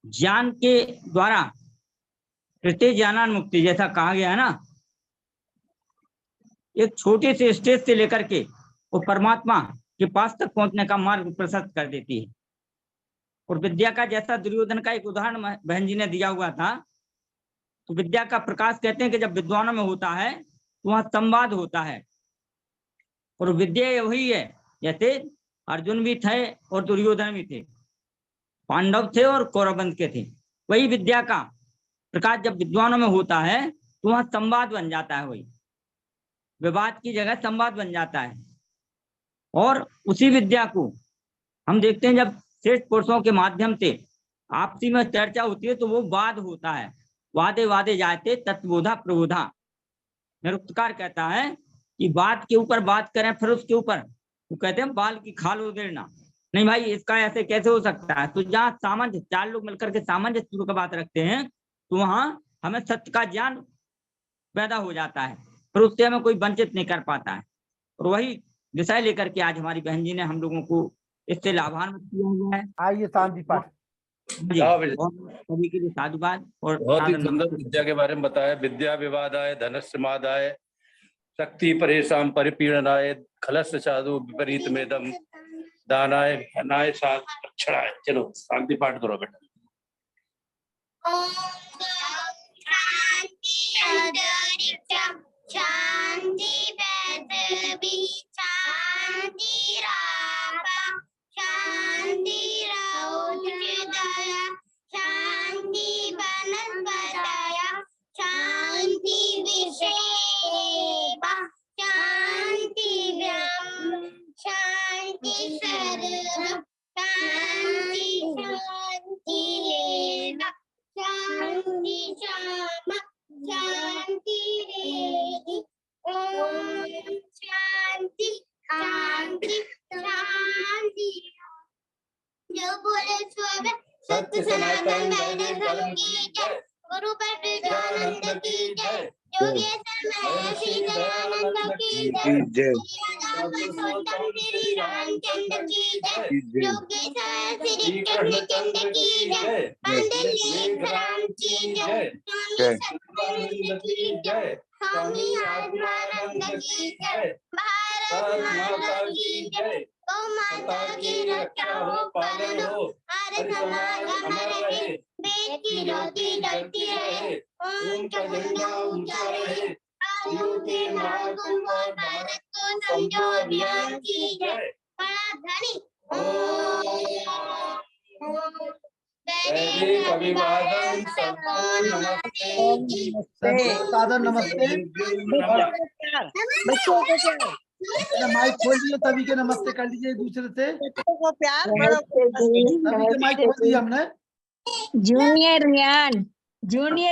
ज्ञान के द्वारा कृत्य ज्ञानान मुक्ति जैसा कहा गया है ना, एक छोटे से स्टेज से लेकर के वो परमात्मा के पास तक पहुंचने का मार्ग प्रशस्त कर देती है। और विद्या का जैसा दुर्योधन का एक उदाहरण बहन जी ने दिया हुआ था, तो विद्या का प्रकाश कहते हैं कि जब विद्वानों में होता है तो वहां संवाद होता है। और विद्या वही है जैसे अर्जुन भी थे और दुर्योधन भी थे, पांडव थे और कौरव वंश के थे। वही विद्या का प्रकाश जब विद्वानों में होता है तो वहां संवाद बन जाता है, वही विवाद की जगह संवाद बन जाता है। और उसी विद्या को हम देखते हैं जब श्रेष्ठ पुरुषों के माध्यम से आपसी में चर्चा होती है तो वो वाद होता है। वादे वादे जाते तत्वबोधा प्रबोधा। निरुक्तकार कहता है कि बात के ऊपर बात करें फिर उसके ऊपर वो कहते हैं बाल की खाल उधेड़ना। नहीं भाई इसका ऐसे कैसे हो सकता है। तो जहाँ सामंजस्य, चार लोग मिलकर के सामंजस्य का बात रखते हैं तो वहां हमें सत्य का ज्ञान पैदा हो जाता है, फिर उससे हमें कोई वंचित नहीं कर पाता है। और वही विषय लेकर के आज हमारी बहन जी ने हम लोगों को इससे लाभान्वित किया हुआ है। आइए शांति पाठ सभी के लिए साधुवाद। और बहुत ही सुंदर विद्या के बारे में बताया। विद्या विवादाय धनस्य मादाय शक्ति परेशान परिपीड़नाय खलस्य साधु विपरीत मेदम दानाय अनाय साक्षराय। चलो शांति पाठ करो बेटा। शांति पृथ्वी शांति रापा शांति रौद्रदया शांति वनस्पतया शांति विषेवा शांति ब्रह्म शांति सर्व शांति शांति लेना शांति श्यामा शांति रेडी ओम शांति शांति शांति। जो बोले सोवे सत्य सनातन धर्म की जय। गुरु प्रभुपाद की जय। योगेश्वर महर्षि दयानंद की जय। श्री रामचंद्र की जय। योगेश्वर श्री कृष्णचंद्र की जय। पंडित लेखराम की जय। स्वामी सत्यानंद की जय। स्वामी आत्मानंद की जय। भारत माता की जय। गौ माता की रक्षा हो पालन हो हर समाज अमर रहे। वेद की ज्योति जलती रहे ओम का झंडा ऊंचा रहे। आयु के मार्ग और भारत को समझो अभियान की जय। बड़ा धनी वैदिक अभिवादन सबको नमस्ते। सादर नमस्ते। बच्चों को क्या माइक खोल दिए सभी के नमस्ते कर लीजिए एक दूसरे से। बच्चों को प्यार सभी के माइक खोल दिए हमने। जूनियर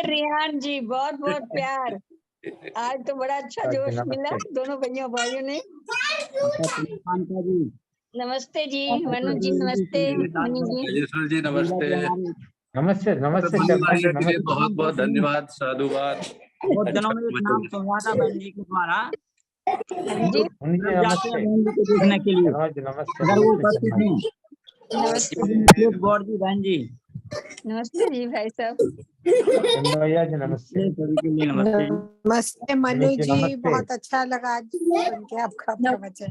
रियान जी बहुत बहुत प्यार। आज तो बड़ा अच्छा जोश मिला दोनों भैया भाइयों ने। नमस्ते जी मनु जी, नमस्ते मनु जी, नमस्ते नमस्ते नमस्ते के लिए बहुत बहुत धन्यवाद, साधुवाद। बहुत दिनों में एक नाम सुना था बहन जी के द्वारा जी। देखने के लिए अगर वो उपस्थित हैं। नमस्ते गौर जी बहन जी नमस्ते जी भाई साहब। भैया जी नमस्ते। सभी के लिए नमस्ते। नमस्ते मनु जी, बहुत अच्छा लगा सुन के आपका प्रवचन।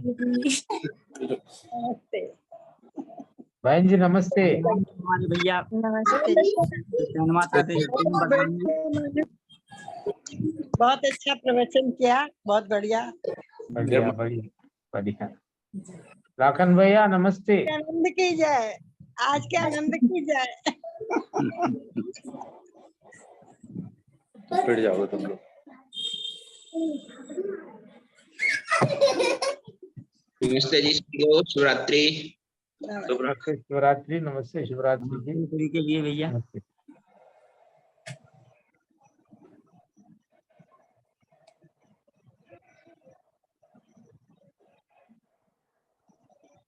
नमस्ते बहन जी नमस्ते। हमारे भैया नमस्ते माता से बहुत अच्छा प्रवचन किया, बहुत बढ़िया बढ़िया बढ़िया बढ़िया। लाखन भैया नमस्ते। आनंद की जय। आज के आनंद की जय। पिट जाओगे तुम लोग। नमस्ते जी, शिवरात्रि। शिवरात्रि, नमस्ते शिवरात्रि जी। तरीके लिए भैया। नमस्ते।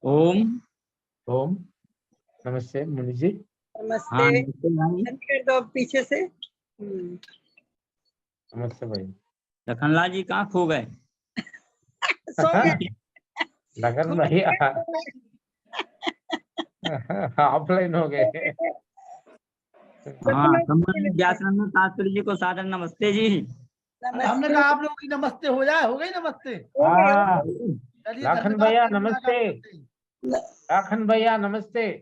ओम ओम नमस्ते मुनि जी। हाँ नमस्ते। नमस्ते भाई। बंद कर दो पीछे से। नमस्ते भाई। लखनलाल जी कहाँ खो गए? सो गए। लखन भैया ऑफलाइन हो गए। हाँ संबंधित व्यासनंदन शास्त्री जी को सादर नमस्ते जी। हमने कहा आप लोगों की नमस्ते हो जाए, हो गई नमस्ते। हो गए, हो हाँ, गए। लखन भैया नमस्ते। लखन भैया नमस्ते।